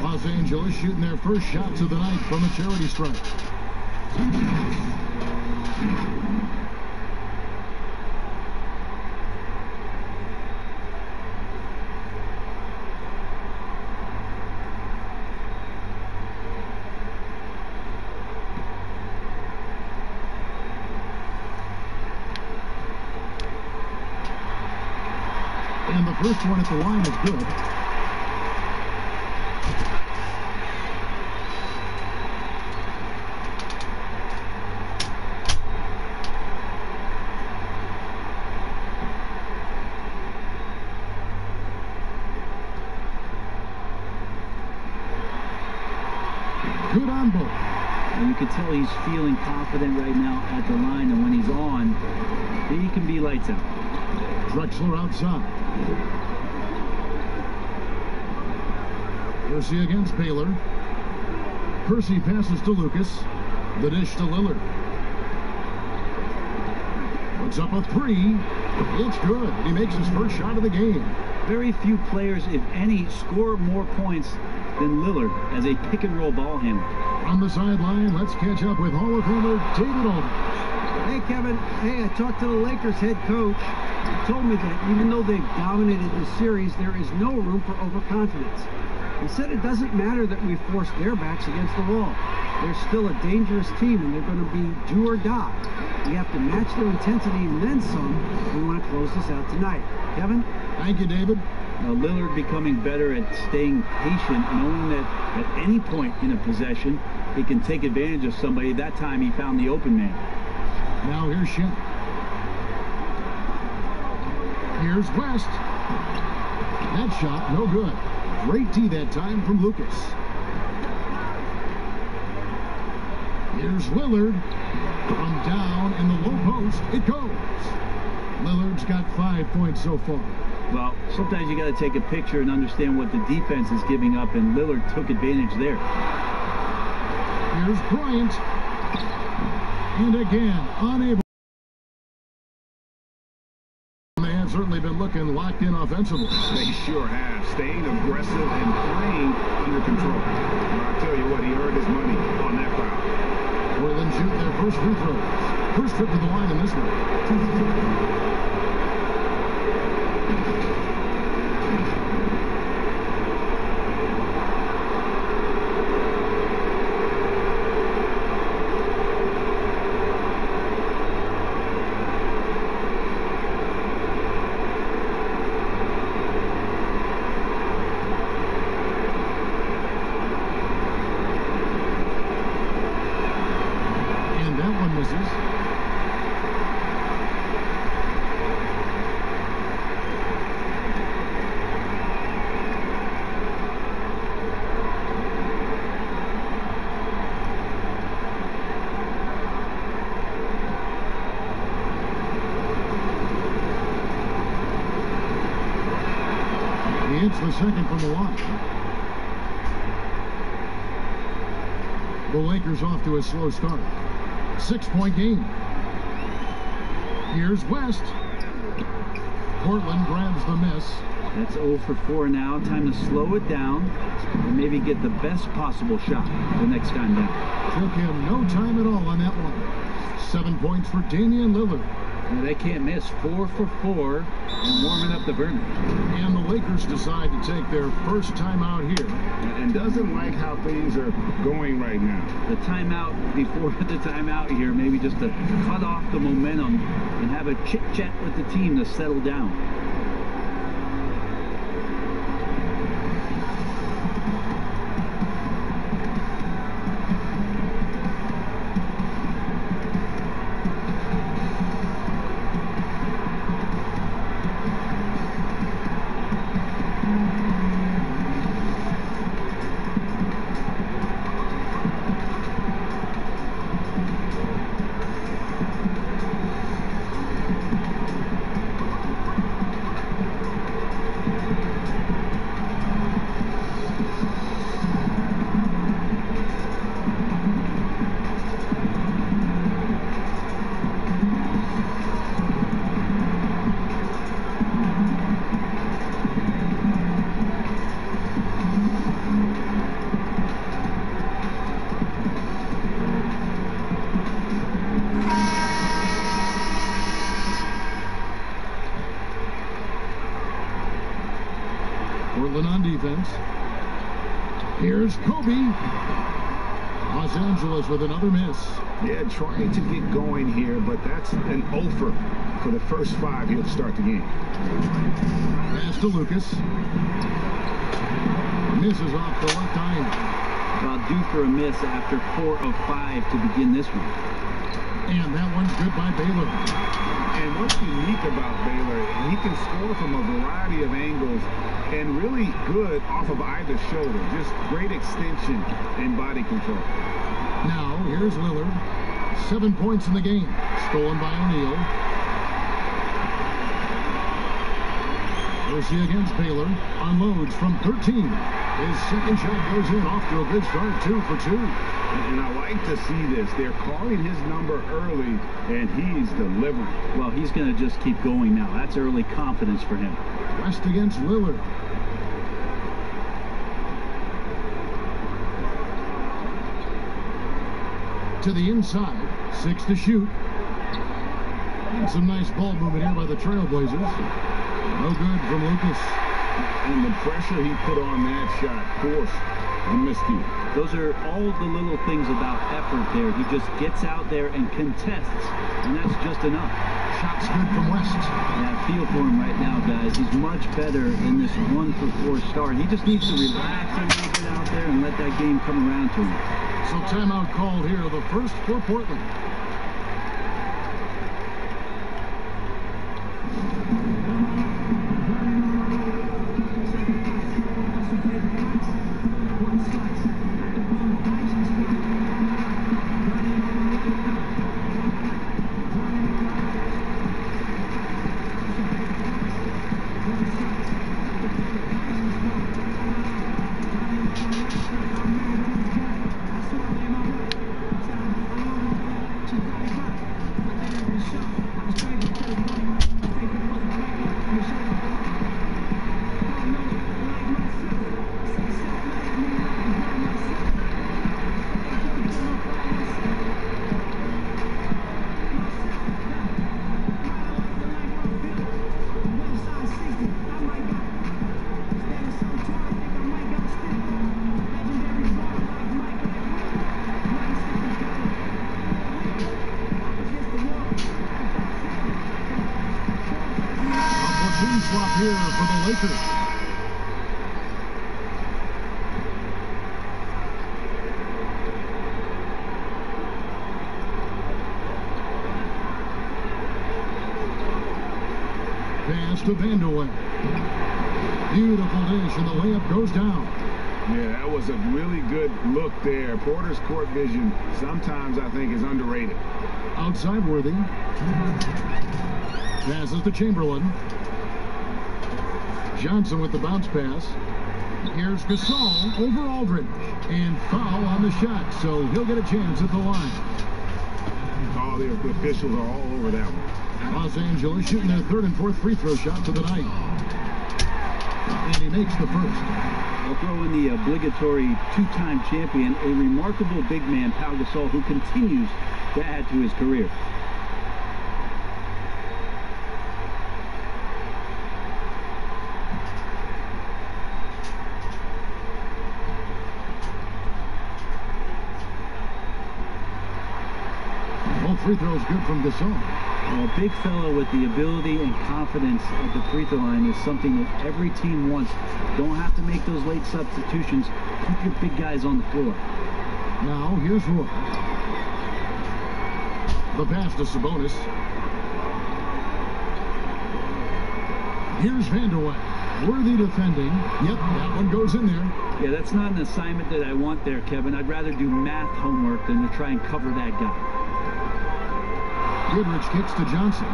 Los Angeles shooting their first shots of the night from a charity strike. And the first one at the line is good. Good on both. And you can tell he's feeling confident right now at the line, and when he's on, he can be lights out. Drexler outside. Kersey against Baylor. Kersey passes to Lucas. The dish to Lillard. Puts up a three. It's good. He makes his first shot of the game. Very few players, if any, score more points than Lillard as a pick-and-roll ball handler. On the sideline, let's catch up with Hall of Famer David Aldridge. Hey, Kevin. Hey, I talked to the Lakers head coach. He told me that even though they've dominated the series, there is no room for overconfidence. He said it doesn't matter that we forced their backs against the wall. They're still a dangerous team, and they're going to be do or die. We have to match their intensity and then some if we want to close this out tonight. Kevin? Thank you, David. Lillard becoming better at staying patient, knowing that at any point in a possession, he can take advantage of somebody. That time he found the open man. Now here's Shep. Here's West. That shot, no good. Great D that time from Lucas. Here's Lillard. From down in the low post, it goes. Lillard's got 5 points so far. Well, sometimes you got to take a picture and understand what the defense is giving up, and Lillard took advantage there. Here's Bryant. And again, unable. They have certainly been looking locked in offensively. They sure have. Staying aggressive and playing under control. Well, I tell you what, he earned his money on that foul. Portland shoot their first free throws. First trip to the line in this one. It's the second from the line. The Lakers off to a slow start. 6-point game. Here's West. Portland grabs the miss. That's 0 for 4 now. Time to slow it down and maybe get the best possible shot the next time down. Took him no time at all on that one. 7 points for Damian Lillard. Well, they can't miss. 4 for 4 and warming up the burner. And the Lakers decide to take their first timeout here. And doesn't like how things are going right now. The timeout before the timeout here, maybe just to cut off the momentum and have a chit-chat with the team to settle down. Portland on defense. Here's Kobe. Los Angeles with another miss. Yeah, trying to get going here, but that's an offer for the first 5 here to start the game. Pass to Lucas. Misses off the left eye. Well, due for a miss after 4 of 5 to begin this one. And that one's good by Baylor. And what's unique about Baylor, he can score from a variety of angles and really good off of either shoulder. Just great extension and body control. Now, here's Lillard. 7 points in the game. Stolen by O'Neal. Dorsey against Baylor. Unloads from 13. His second shot goes in, off to a good start, 2 for 2. And I like to see this. They're calling his number early, and he's delivering. Well, he's going to just keep going now. That's early confidence for him. West against Lillard. To the inside. 6 to shoot. And some nice ball movement here by the Trailblazers. No good from Lucas. And the pressure he put on that shot forced the miscue. Those are all the little things about effort there. He just gets out there and contests, and that's just enough. Shots good from West. Yeah, I feel for him right now, guys. He's much better in this 1-for-4 start. He just needs to relax a little bit out there and let that game come around to him. So timeout called here, the first for Portland. Swap here for the Lakers. Pass to Vanderway. Beautiful dish, and the layup goes down. Yeah, that was a really good look there. Porter's court vision sometimes, I think, is underrated. Outside Worthy. Passes to Chamberlain. Johnson with the bounce pass. Here's Gasol over Aldridge. And foul on the shot, so he'll get a chance at the line. Oh, the officials are all over that one. Los Angeles shooting their third and fourth free throw shots of the night. And he makes the first. I'll throw in the obligatory two-time champion, a remarkable big man, Pau Gasol, who continues to add to his career. Free throws good from Gasol. Well, a big fellow with the ability and confidence at the free throw line is something that every team wants. Don't have to make those late substitutions. Keep your big guys on the floor. Now, here's Roy. The pass to Sabonis. Here's Vanderway. Worthy defending. Yep, that one goes in there. Yeah, that's not an assignment that I want there, Kevin. I'd rather do math homework than to try and cover that guy. Goodrich kicks to Johnson.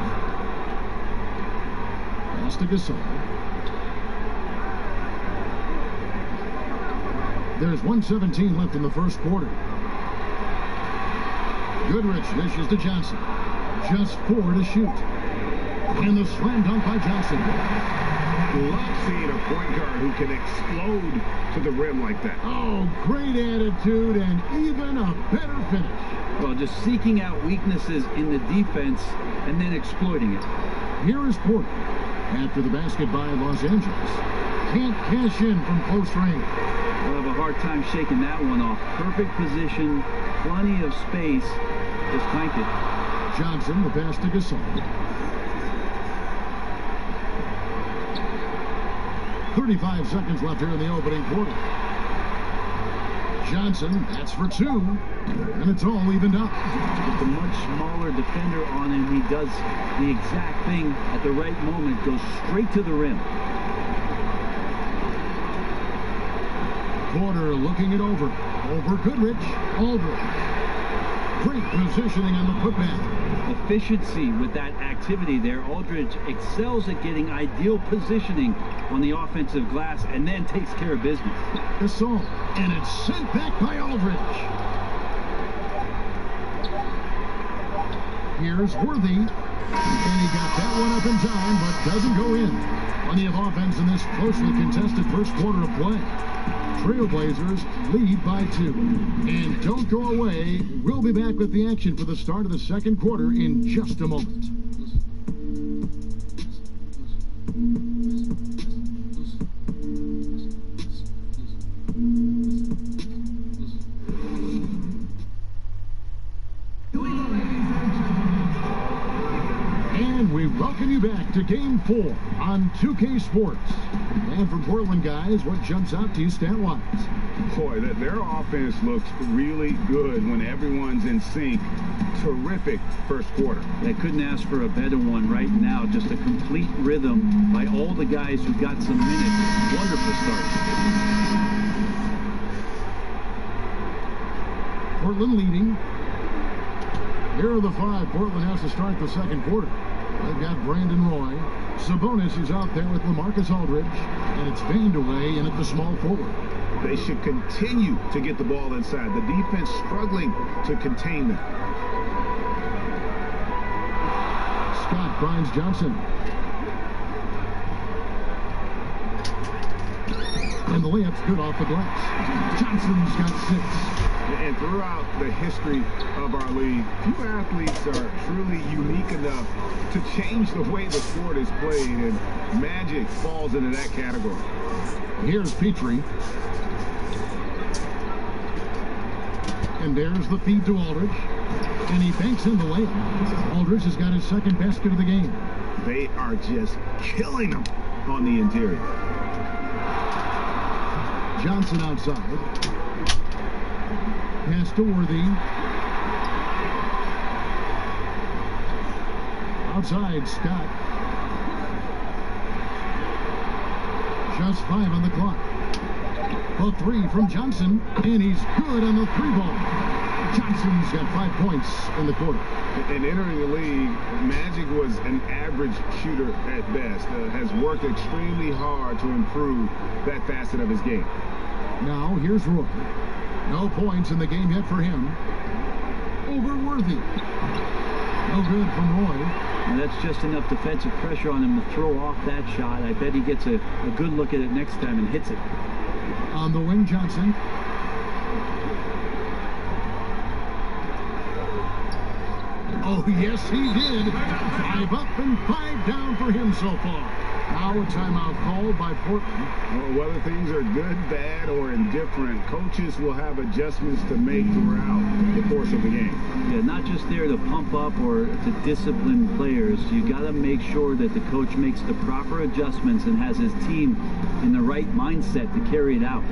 Pass to Gasol. There's 1:17 left in the first quarter. Goodrich dishes to Johnson. Just 4 to shoot. And the slam dunk by Johnson. Love seeing a point guard who can explode to the rim like that. Oh, great attitude and even a better finish. Well, just seeking out weaknesses in the defense and then exploiting it. Here is Porter. After the basket by Los Angeles. Can't cash in from close range. We'll have a hard time shaking that one off. Perfect position, plenty of space. Just clanked it. Johnson, the pass to Gasol. 35 seconds left here in the opening quarter. Johnson, that's for 2, and it's all evened up. With a much smaller defender on him, he does the exact thing at the right moment, goes straight to the rim. Porter looking it over. Over Goodrich. Aldridge. Great positioning on the putback. efficiency with that activity there. Aldridge excels at getting ideal positioning on the offensive glass and then takes care of business. Gasol, and it's sent back by Aldridge. Here's Worthy, and he got that one up in time, but doesn't go in. Plenty of offense in this closely contested first quarter of play. Trailblazers lead by 2. And don't go away. We'll be back with the action for the start of the second quarter in just a moment. And we welcome you back to Game 4 on 2K Sports. And from Portland, guys, what jumps out to you stat-wise? Boy, their offense looks really good when everyone's in sync. Terrific first quarter. They couldn't ask for a better one right now. Just a complete rhythm by all the guys who got some minutes. Wonderful start. Portland leading. Here are the 5 Portland has to start the second quarter. They've got Brandon Roy. Sabonis is out there with LaMarcus Aldridge. And it's Vandeweghe in at the small forward. They should continue to get the ball inside. The defense struggling to contain them. Scott finds Johnson. And the layup's good off the glass. Johnson's got 6. And throughout the history of our league, few athletes are truly unique enough to change the way the sport is played, and Magic falls into that category. Here's Petrie. And there's the feed to Aldridge. And he banks in the layup. Aldridge has got his second basket of the game. They are just killing them on the interior. Johnson outside. Pass to Worthy. Outside, Scott. Just 5 on the clock. A 3 from Johnson, and he's good on the 3-ball. Johnson's got 5 points in the quarter. And entering the league, Magic was an average shooter at best. Has worked extremely hard to improve that facet of his game. Now, here's Roy. No points in the game yet for him. Over Worthy. No good from Roy. And that's just enough defensive pressure on him to throw off that shot. I bet he gets a good look at it next time and hits it. On the wing, Johnson. Oh, yes, he did. 5 up and 5 down for him so far. Now a timeout called by Portland. Well, whether things are good, bad, or indifferent, coaches will have adjustments to make throughout the course of the game. Yeah, not just there to pump up or to discipline players. You got to make sure that the coach makes the proper adjustments and has his team in the right mindset to carry it out.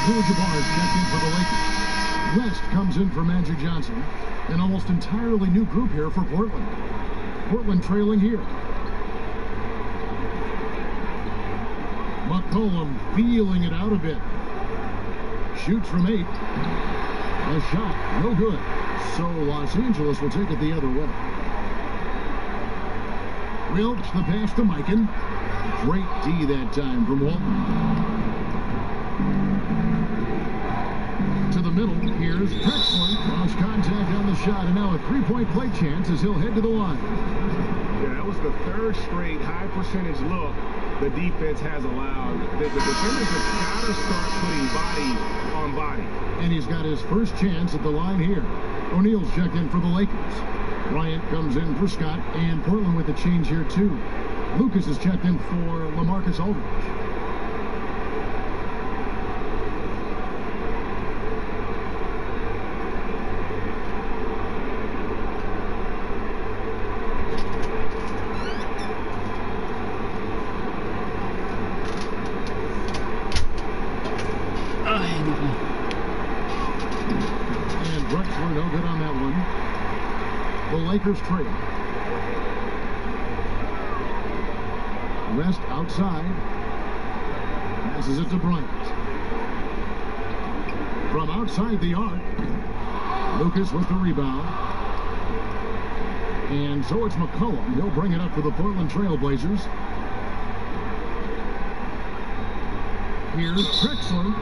Abdul-Jabbar checked in for the Lakers. West comes in for Magic Johnson. An almost entirely new group here for Portland. Portland trailing here. McCollum feeling it out a bit. Shoots from 8. A shot, no good. So Los Angeles will take it the other way. Wilkes the pass to Mikan. Great D that time from Walton. To the middle, here's Drexler. Lost contact on the shot, and now a 3-point play chance as he'll head to the line. Yeah, that was the third straight high percentage look the defense has allowed. The defenders have got to start putting body on body. And he's got his first chance at the line here. O'Neal's checked in for the Lakers. Bryant comes in for Scott, and Portland with the change here too. Lucas is checked in for LaMarcus Aldridge. And Drexler no good on that one. The Lakers trail. West outside. Passes it to Bryant. From outside the arc. Lucas with the rebound. And so it's McCollum. He'll bring it up for the Portland Trail Blazers. Here's Drexler.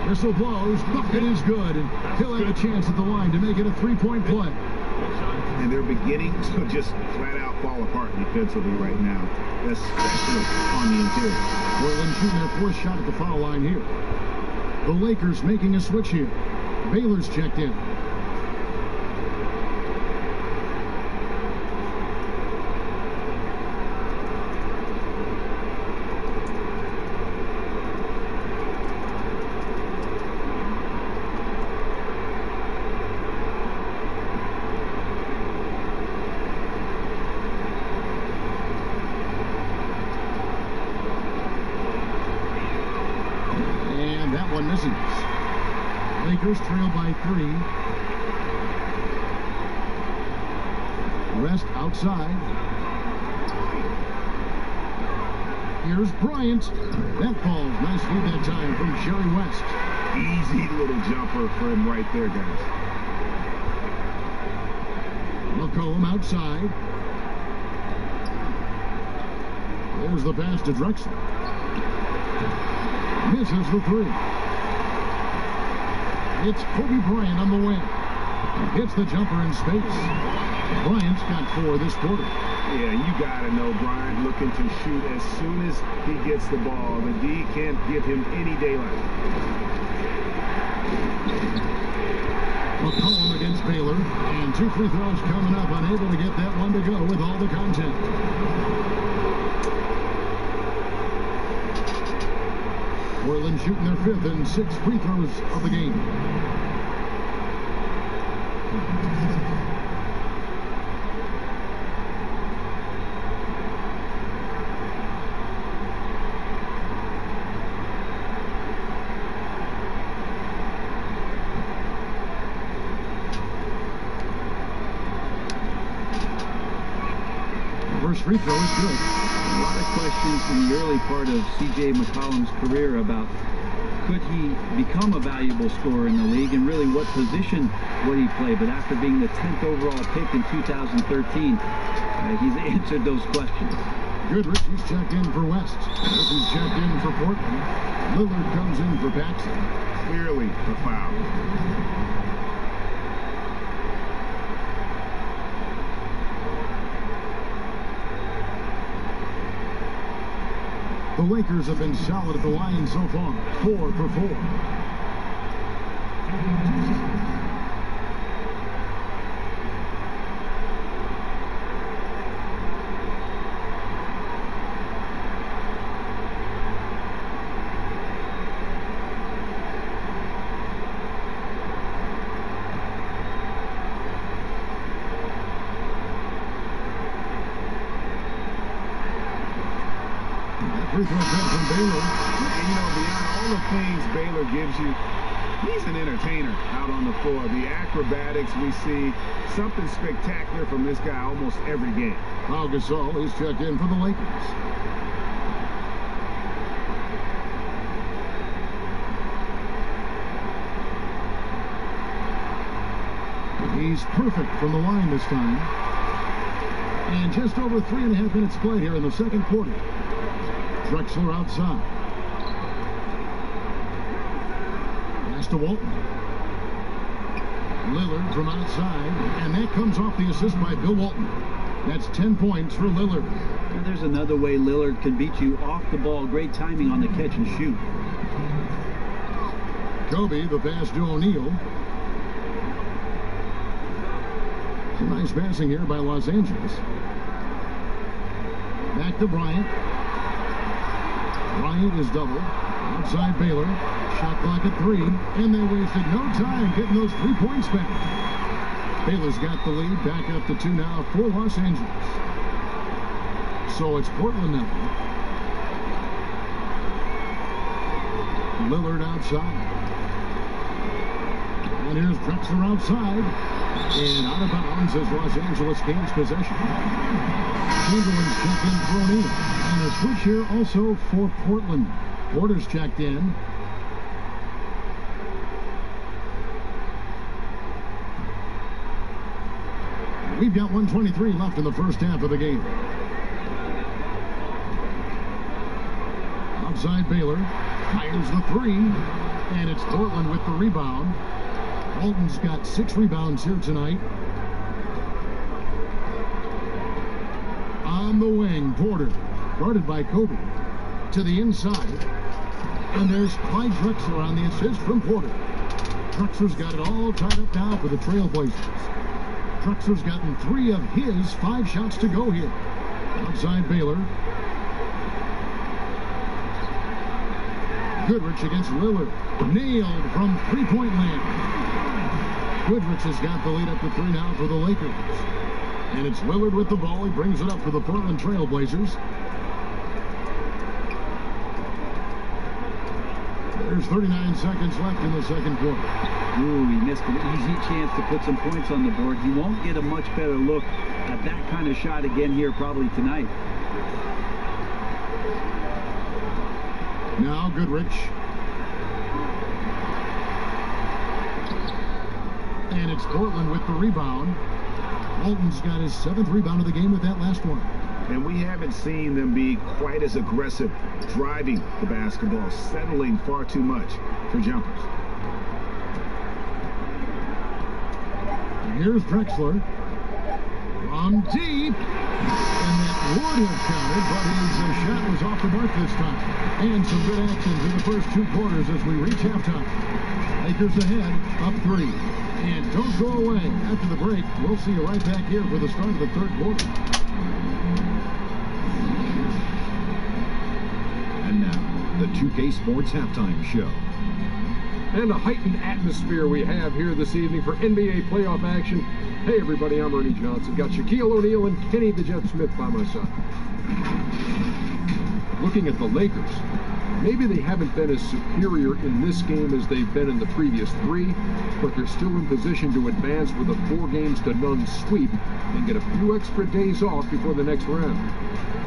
Whistle blows. Bucket is good. And he'll have a chance at the line to make it a three-point play. And they're beginning to just flat out fall apart defensively right now, especially on the interior. Portland shooting their fourth shot at the foul line here. The Lakers making a switch here. Baylor's checked in. Lakers trail by 3. West outside. Here's Bryant. That falls. Nice feed that time from Sherry West. Easy little jumper for him right there, guys. McCollum outside. There's the pass to Drexler. Misses the 3. It's Kobe Bryant on the wing. Hits the jumper in space. Bryant's got 4 this quarter. Yeah, you got to know Bryant looking to shoot as soon as he gets the ball. The D can't give him any daylight. McCollum against Baylor. And 2 free throws coming up. Unable to get that one to go with all the content. Portland shooting their 5th and 6th free throws of the game. First free throw is good. A lot of questions in the early part of C.J. McCollum's career about could he become a valuable scorer in the league and really what position would he play. But after being the 10th overall pick in 2013, he's answered those questions. Goodrich is checked in for West. This is checked in for Portland. Lillard comes in for Paxson. Clearly a foul. The Lakers have been solid at the line so far. 4 for 4. Free throw from Baylor. You know, beyond all the things Baylor gives you, he's an entertainer out on the floor. The acrobatics we see, something spectacular from this guy almost every game. Pau Gasol is checked in for the Lakers. He's perfect from the line this time. And just over 3.5 minutes played here in the second quarter. Drexler outside. Pass to Walton. Lillard from outside. And that comes off the assist by Bill Walton. That's 10 points for Lillard. And there's another way Lillard can beat you off the ball. Great timing on the catch and shoot. Kobe, the pass to O'Neal. Some nice passing here by Los Angeles. Back to Bryant. Bryant is double. Outside Baylor. Shot clock at 3. And they wasted no time getting those 3 points back. Baylor's got the lead. Back up to 2 now for Los Angeles. So it's Portland now. Lillard outside. And here's Drexler outside. And out of bounds as Los Angeles gains possession. Chamberlain's checked in for O'Neal. And a switch here also for Portland. Porter's checked in. We've got 1:23 left in the first half of the game. Outside Baylor. Fires the 3. And it's Portland with the rebound. Walton's got 6 rebounds here tonight. On the wing, Porter, guarded by Kobe, to the inside. And there's Clyde Drexler on the assist from Porter. Drexler's got it all tied up now for the Trailblazers. Drexler's gotten 3 of his 5 shots to go here. Outside Baylor. Goodrich against Lillard. Nailed from three-point land. Goodrich has got the lead up to 3 now for the Lakers. And it's Lillard with the ball. He brings it up for the Portland Trailblazers. There's 39 seconds left in the second quarter. Ooh, he missed an easy chance to put some points on the board. He won't get a much better look at that kind of shot again here probably tonight. Now Goodrich. And it's Portland with the rebound. Walton's got his 7th rebound of the game with that last one. And we haven't seen them be quite as aggressive driving the basketball, settling far too much for jumpers. Here's Drexler. From deep. And that would have counted, but his shot was off the mark this time. And some good action in the first 2 quarters as we reach halftime. Lakers ahead, up 3. And don't go away. After the break, we'll see you right back here for the start of the third quarter. And now, the 2K Sports Halftime Show. And a heightened atmosphere we have here this evening for NBA playoff action. Hey everybody, I'm Ernie Johnson. Got Shaquille O'Neal and Kenny the Jet Smith by my side. Looking at the Lakers, maybe they haven't been as superior in this game as they've been in the previous 3, but they're still in position to advance with a 4-games-to-none sweep and get a few extra days off before the next round.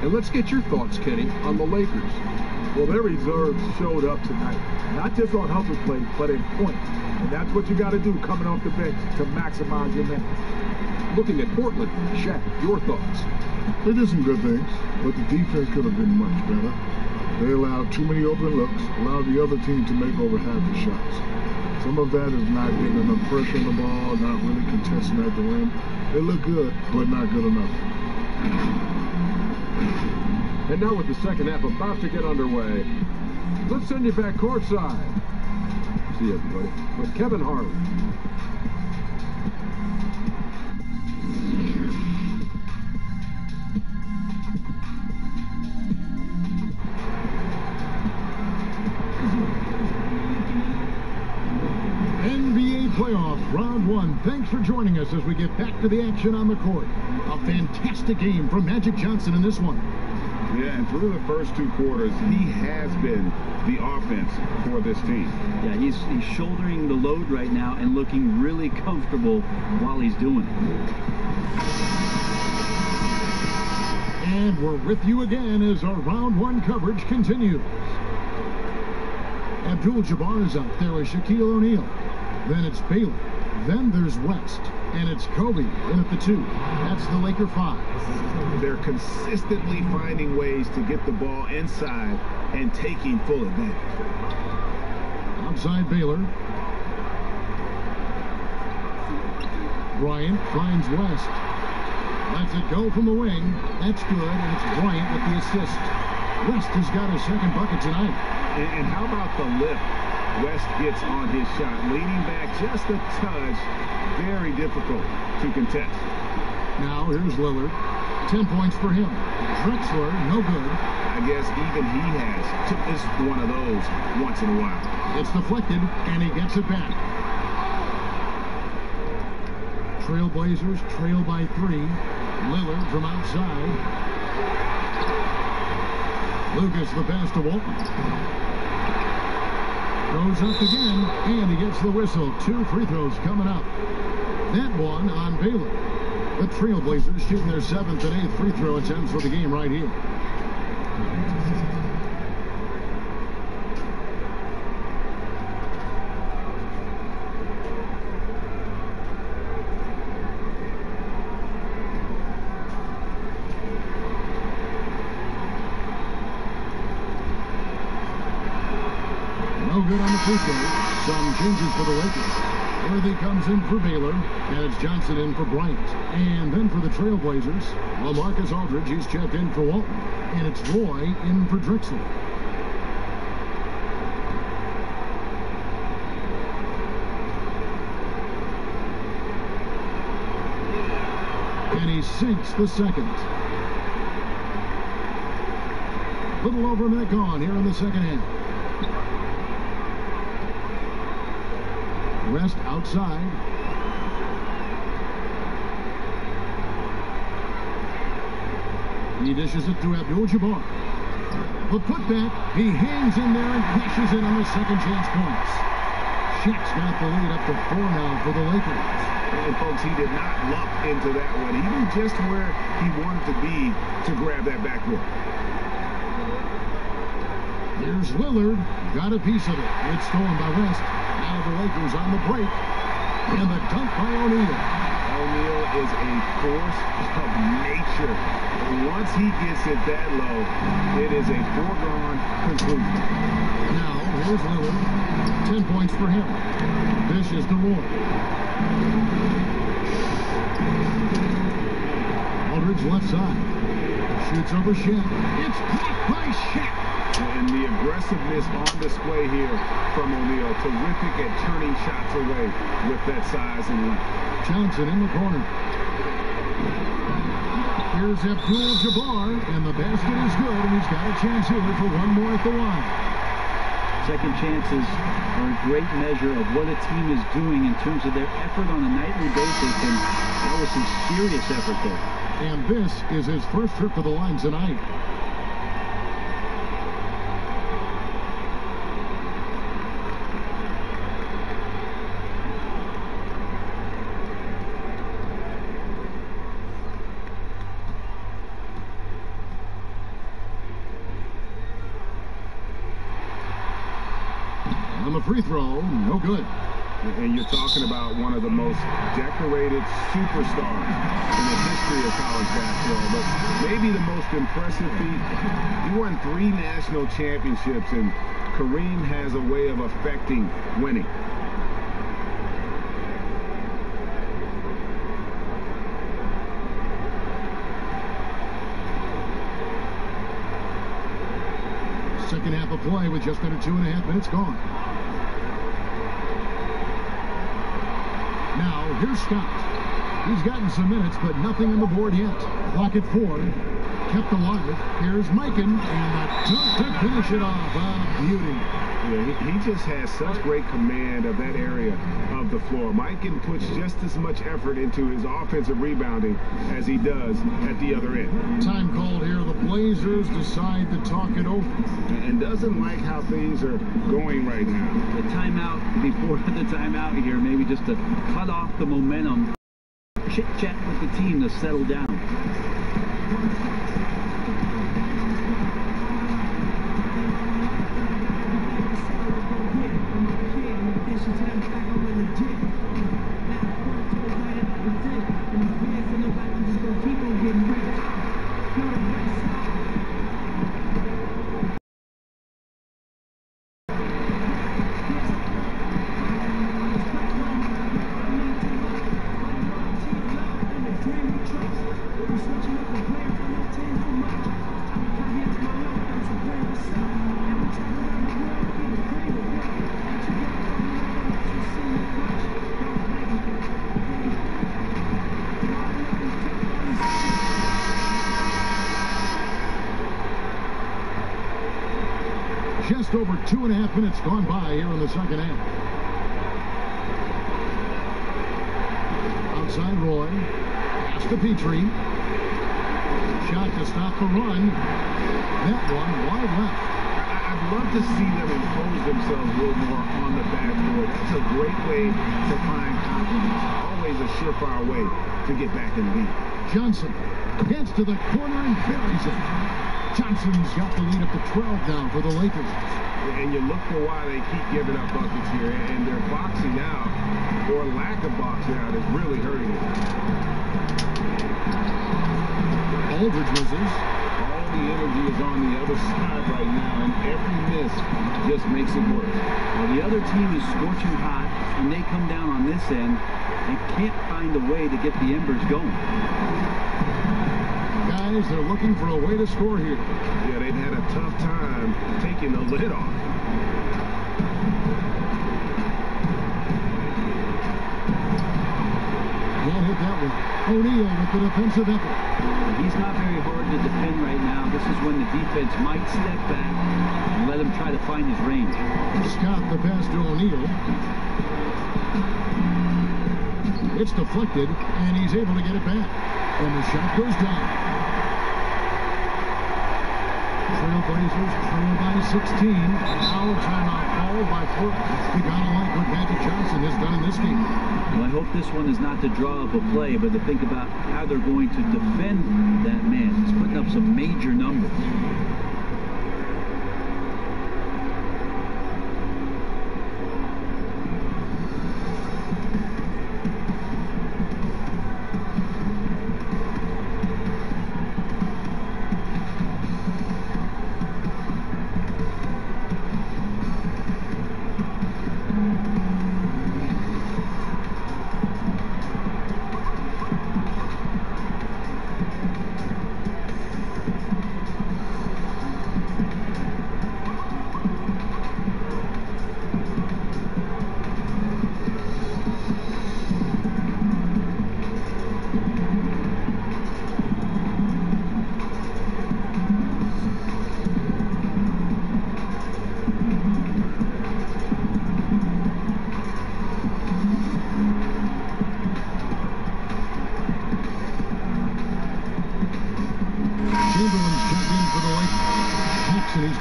And let's get your thoughts, Kenny, on the Lakers. Well, their reserves showed up tonight, not just on hustle play, but in points. And that's what you got to do coming off the bench to maximize your minutes. Looking at Portland, Shaq, your thoughts? They did some good things, but the defense could have been much better. They allowed too many open looks, allowed the other team to make over half the shots. Some of that is not getting enough pressure on the ball, not really contesting at the rim. They look good, but not good enough. And now with the second half about to get underway, let's send you back courtside. See you, everybody. With Kevin Harlan. NBA playoff round 1. Thanks for joining us as we get back to the action on the court. A fantastic game from Magic Johnson in this one. Yeah, and through the first 2 quarters, he has been the offense for this team. Yeah, he's shouldering the load right now and looking really comfortable while he's doing it. And we're with you again as our round 1 coverage continues. Abdul-Jabbar is up there with Shaquille O'Neal. Then it's Baylor. Then there's West. And it's Kobe in at the 2. That's the Laker 5. They're consistently finding ways to get the ball inside and taking full advantage. Outside Baylor. Bryant finds West. Lets it go from the wing. That's good, and it's Bryant with the assist. West has got his second bucket tonight. And how about the lift West gets on his shot? Leaning back just a touch. Very difficult to contest. Now here's Lillard. 10 points for him. Drexler, no good. I guess even he has just one of those once in a while. It's deflected, and he gets it back. Trailblazers trail by 3. Lillard from outside. Lucas the pass to Walton. Goes up again, and he gets the whistle. 2 free throws coming up. That one on Baylor. The Trailblazers shooting their 7th and 8th free throw attempts for the game right here. No good on the free throw. Some changes for the Lakers. Worthy comes in for Baylor, and it's Johnson in for Bryant. And then for the Trailblazers, LaMarcus Aldridge, he's checked in for Walton. And it's Roy in for Drexler. And he sinks the second. Little over a minute gone here in the second half. West outside. He dishes it to Abdul-Jabbar. The putback, he hangs in there and cashes in on the second chance points. Shaq's got the lead up to 4 now for the Lakers. And folks, he did not luck into that one. He knew just where he wanted to be to grab that backboard. Here's Lillard. Got a piece of it. It's stolen by West. Now the Lakers on the break. And the dunk by O'Neal. O'Neal is a force of nature. Once he gets it that low, it is a foregone conclusion. Now, here's Lillard. 10 points for him. Dish is to Roy. Aldridge left side. Shoots over Shaq. It's blocked by Shaq. And the aggressiveness on display here from O'Neal. Terrific at turning shots away with that size and length. Johnson in the corner. Here's Abdul-Jabbar, and the basket is good, and he's got a chance here for one more at the line. Second chances are a great measure of what a team is doing in terms of their effort on a nightly basis, and that was some serious effort there. And this is his first trip to the line tonight. On the free throw, no good. And you're talking about one of the most decorated superstars in the history of college basketball, but maybe the most impressive feat. He won 3 national championships, and Kareem has a way of affecting winning. Second half of play with just under 2.5 minutes gone. Now, here's Scott. He's gotten some minutes, but nothing on the board yet. Clock at 4. Kept alive. Here's Mikan, and the dunk to finish it off. Beauty. Yeah, he just has such great command of that area of the floor. Mikan puts just as much effort into his offensive rebounding as he does at the other end. Time called here. The Blazers decide to talk it over. And doesn't like how things are going right now. The timeout before the timeout here, maybe just to cut off the momentum. Chit-chat with the team to settle down. Just over 2.5 minutes gone by here in the second half. Outside Roy. Pass to Petrie. Shot to stop the run. That one wide left. I'd love to see them impose themselves a little more on the backboard. That's a great way to find confidence. Always a surefire way to get back in the lead. Johnson gets to the corner and buries it. Johnson's got the lead up to 12 now for the Lakers. And you look for why they keep giving up buckets here, and their boxing out, or lack of boxing out, is really hurting them. Aldridge misses. All the energy is on the other side right now, and every miss just makes it worse. Well, the other team is scorching hot, and they come down on this end and can't find a way to get the embers going. Guys, they're looking for a way to score here. Yeah, they've had a tough time taking the lid off. Can't hit that one. O'Neal with the defensive effort. He's not very hard to defend right now. This is when the defense might step back and let him try to find his range. Scott the pass to O'Neal. It's deflected, and he's able to get it back. And the shot goes down. Trailblazers trail by 16. Now a timeout called by Portland. You gotta like what Magic Johnson has done in this game. Well, I hope this one is not to draw up a play, but to think about how they're going to defend that man. He's putting up some major numbers.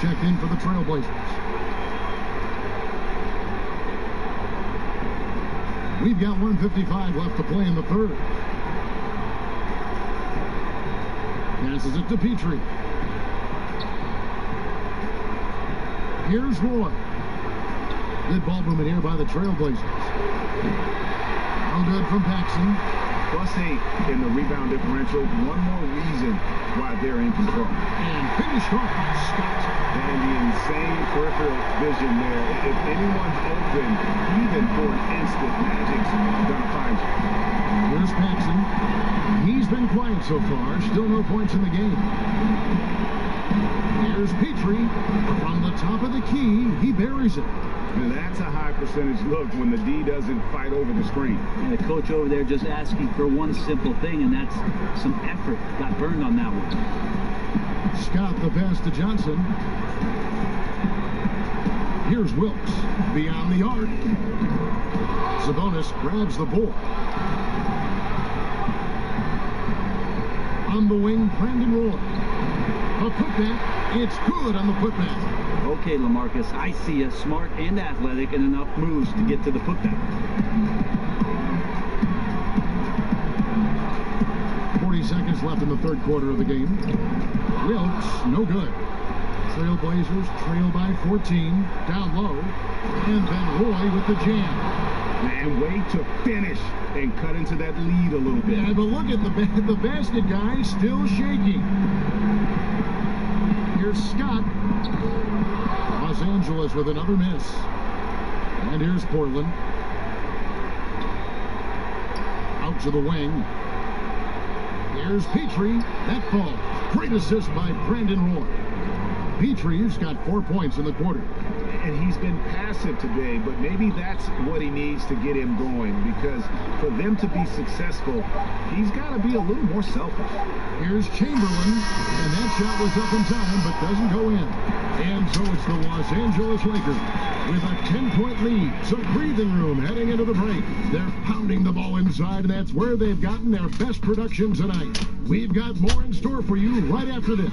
Checked in for the Trailblazers. We've got 1:55 left to play in the third. Passes it to Petrie. Here's Roy. Good ball movement here by the Trailblazers. No good from Paxson. +8 in the rebound differential. One more reason why they're in control. And finished off Scott. And the insane peripheral vision there. If anyone's open, even for an instant, Magic's gonna find you. Here's Paxson. He's been quiet so far. Still no points in the game. Here's Petrie. From the top of the key, he buries it. And that's a high percentage look when the D doesn't fight over the screen. And the coach over there just asking for one simple thing, and that's some effort. Got burned on that one. Scott the pass to Johnson. Here's Wilkes. Beyond the arc. Sabonis grabs the ball. On the wing, Brandon Roy. A putback. It's good on the putback. Okay, LaMarcus, I see you, smart and athletic, and enough moves to get to the putback. 40 seconds left in the third quarter of the game. Wilkes, no good. Trailblazers trail by 14, down low, and then Roy with the jam. Man, way to finish and cut into that lead a little bit. Yeah, but look at the basket guy still shaking. Here's Scott. Los Angeles with another miss. And here's Portland. Out to the wing. Here's Petrie. That falls. Great assist by Brandon Roy. Petrie's got 4 points in the quarter. And he's been passive today, but maybe that's what he needs to get him going, because for them to be successful, he's got to be a little more selfish. Here's Chamberlain, and that shot was up in time, but doesn't go in. And And so it's the Los Angeles Lakers with a 10-point lead. Some breathing room heading into the break. They're pounding the ball inside, and that's where they've gotten their best production tonight. We've got more in store for you right after this.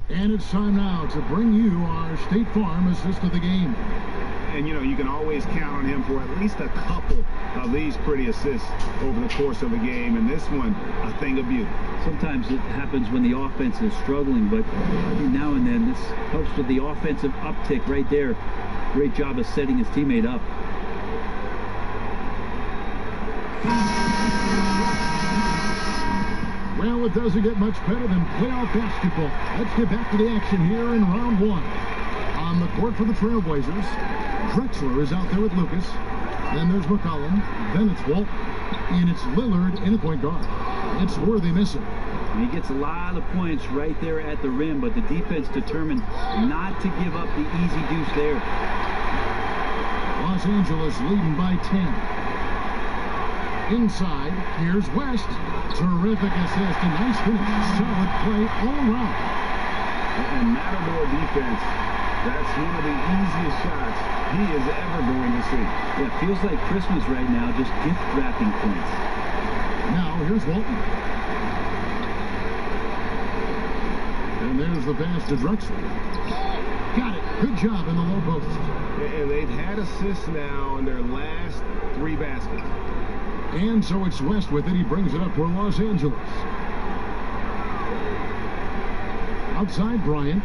And it's time now to bring you our State Farm assist of the game. And, you know, you can always count on him for at least a couple of these pretty assists over the course of a game. And this one, a thing of beauty. Sometimes it happens when the offense is struggling, but every now and then this helps with the offensive uptick right there. Great job of setting his teammate up. Well, it doesn't get much better than playoff basketball. Let's get back to the action here in round one. On the court for the Trailblazers, Drexler is out there with Lucas. Then there's McCollum. Then it's Walton. And it's Lillard in the point guard. It's Worthy missing. He gets a lot of points right there at the rim, but the defense determined not to give up the easy deuce there. Los Angeles leading by 10. Inside, here's West. Terrific assist and nice finish. Solid play all around. And Matador defense, that's one of the easiest shots he is ever going to see. Yeah, it feels like Christmas right now, just gift wrapping points. Now, here's Walton. And there's the pass to Drexler. Got it. Good job in the low post. And they've had assists now in their last 3 baskets. And so it's West with it. He brings it up for Los Angeles. Outside, Bryant.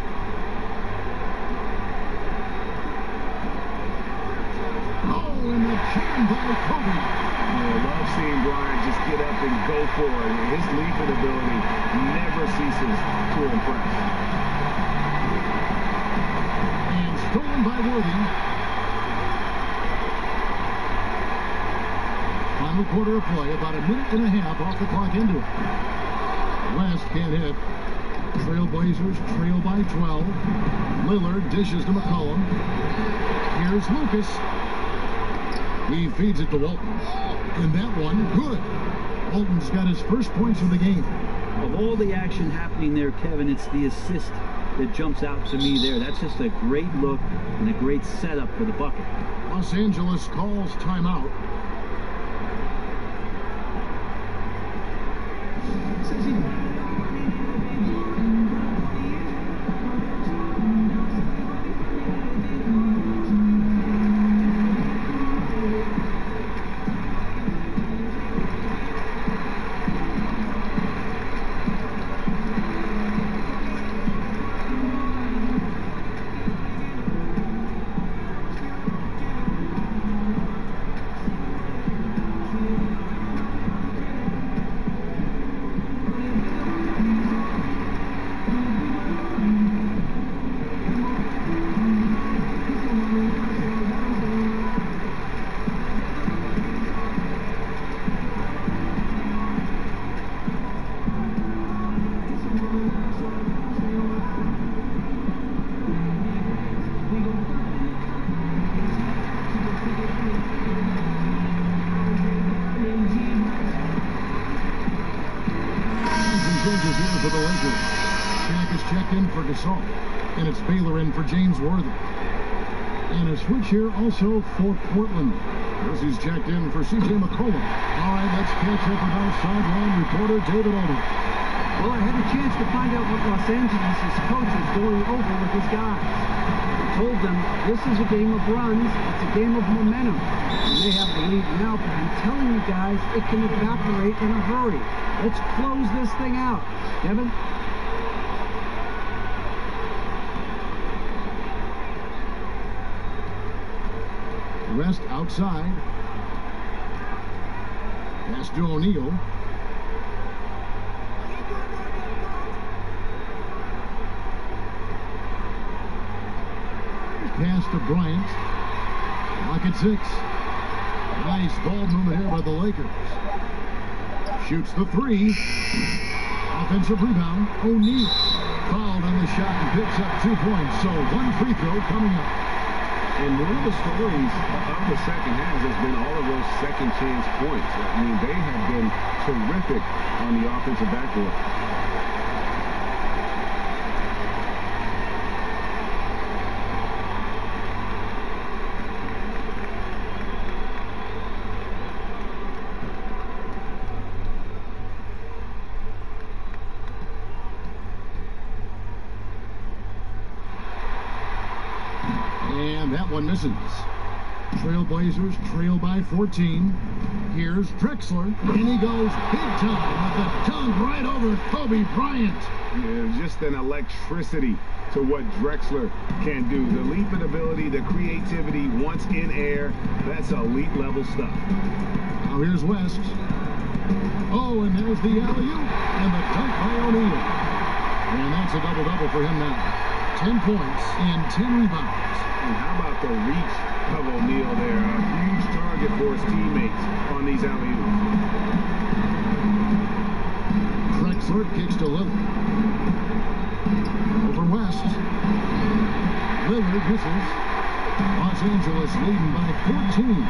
Oh, and the jam by Kobe. I love seeing Bryant just get up and go for it. His leaping ability never ceases to impress. And stolen by Worthy. Final quarter of play, about a minute and a half off the clock into it. West can't hit. Trailblazers trail by 12. Lillard dishes to McCollum. Here's Lucas. He feeds it to Walton. And that one, good. Walton's got his first points of the game. Of all the action happening there, Kevin, it's the assist that jumps out to me there. That's just a great look and a great setup for the bucket. Los Angeles calls timeout. Gasol. And it's Baylor in for James Worthy. And a switch here also for Portland. As he's checked in for C.J. McCollum. All right, let's catch up with our sideline reporter, David Aldridge. Well, I had a chance to find out what Los Angeles' coach is going over with his guys. I told them this is a game of runs, it's a game of momentum. And they have the lead now, but I'm telling you guys, it can evaporate in a hurry. Let's close this thing out. Kevin? West outside. Pass to O'Neal. Pass to Bryant. Lock at 6. Nice ball movement here by the Lakers. Shoots the 3. Offensive rebound. O'Neal fouled on the shot and picks up 2 points. So 1 free throw coming up. And one of the stories of the second half has been all of those second chance points. I mean, they have been terrific on the offensive backboard. And that one misses. Trailblazers trail by 14. Here's Drexler, and he goes big time with a dunk right over Kobe Bryant. Yeah, just an electricity to what Drexler can do. The leaping ability, the creativity once in air, that's elite level stuff. Now here's West. Oh, and there's the alley-oop and the dunk by O'Neal. And that's a double-double for him now. 10 points and 10 rebounds. And how about the reach of O'Neal there? A huge target for his teammates on these alley-oops. Drexler kicks to Lillard. Over West. Lillard misses. Los Angeles leading by 14.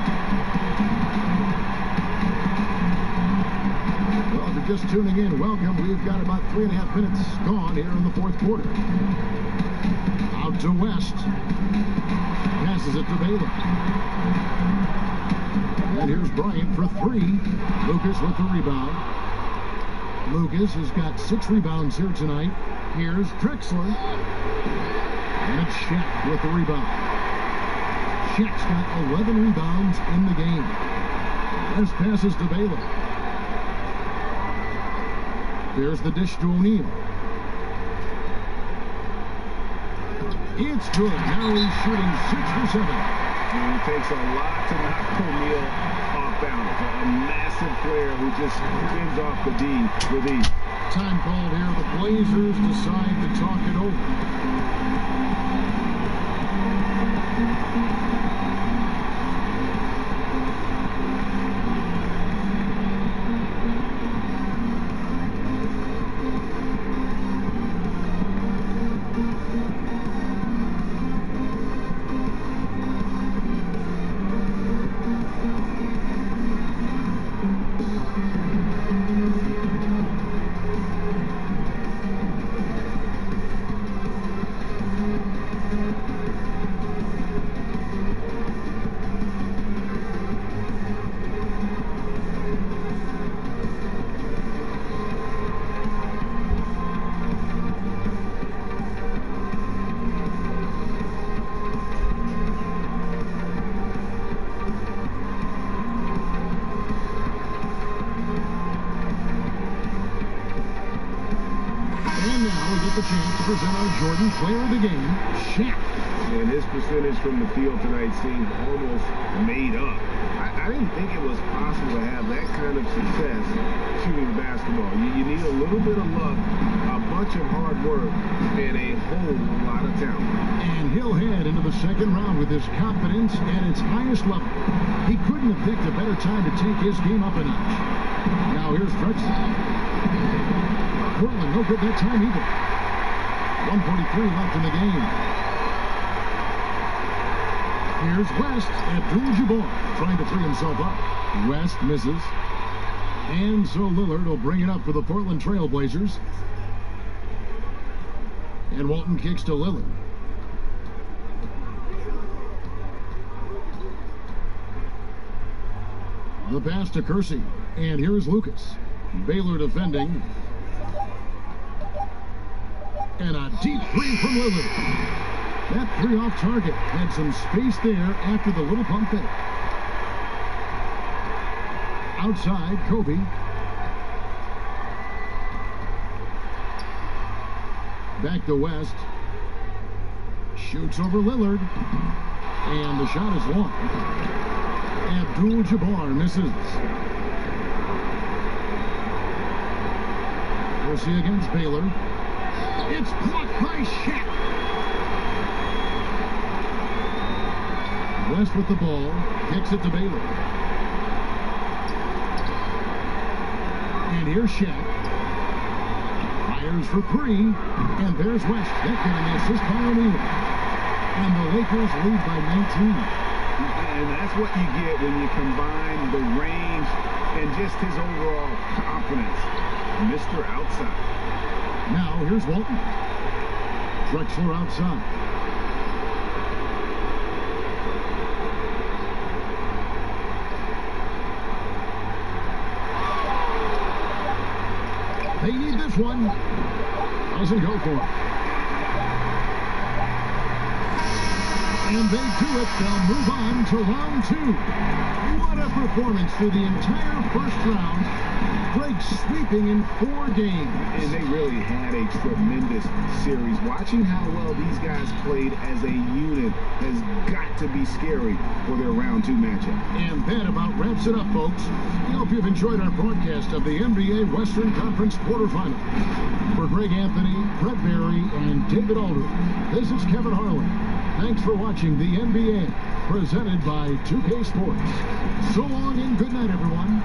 Well, if you're just tuning in, welcome. We've got about 3.5 minutes gone here in the fourth quarter. Out to West. Passes it to Baylor. And here's Bryant for 3. Lucas with the rebound. Lucas has got 6 rebounds here tonight. Here's Drexler. And it's Shaq with the rebound. Shaq's got 11 rebounds in the game. West passes to Baylor. There's the dish to O'Neal. It's good. Now he's shooting 6 for 7. And it takes a lot to knock O'Neal off balance. A massive player who just spins off the D with ease. Time called here. The Blazers decide to talk it over. The chance to present our Jordan player of the game, Shaq. And his percentage from the field tonight seemed almost made up. I didn't think it was possible to have that kind of success shooting the basketball. You need a little bit of luck, a bunch of hard work, and a whole lot of talent. And he'll head into the second round with his confidence at its highest level. He couldn't have picked a better time to take his game up a notch. Now here's Drexler. Portland, no good that time either. 1:43 left in the game. Here's West. Abdul-Jabbar trying to free himself up. West misses. And so Lillard will bring it up for the Portland Trail Blazers. And Walton kicks to Lillard. The pass to Kersey. And here's Lucas. Baylor defending. And a deep three from Lillard. That 3 off target had some space there after the little pump fake. Outside, Kobe. Back to West. Shoots over Lillard. And the shot is long. Abdul-Jabbar misses. We'll see against Baylor. It's blocked by Shaq. West with the ball. Kicks it to Baylor. And here's Shaq. There's for three. And there's West. That getting the assist by O'Neal. And the Lakers lead by 19. And that's what you get when you combine the range and just his overall confidence. Mr. Outside. Now, here's Walton. Drexler outside. They need this one. Doesn't go for it. And they do it. They'll move on to round two. What a performance for the entire first round. Drake sweeping in 4 games. And they really had a tremendous series. Watching how well these guys played as a unit has got to be scary for their round 2 matchup. And that about wraps it up, folks. We hope you've enjoyed our broadcast of the NBA Western Conference quarterfinals. For Greg Anthony, Brett Barry, and David Aldridge, this is Kevin Harlan. Thanks for watching the NBA, presented by 2K Sports. So long and good night, everyone.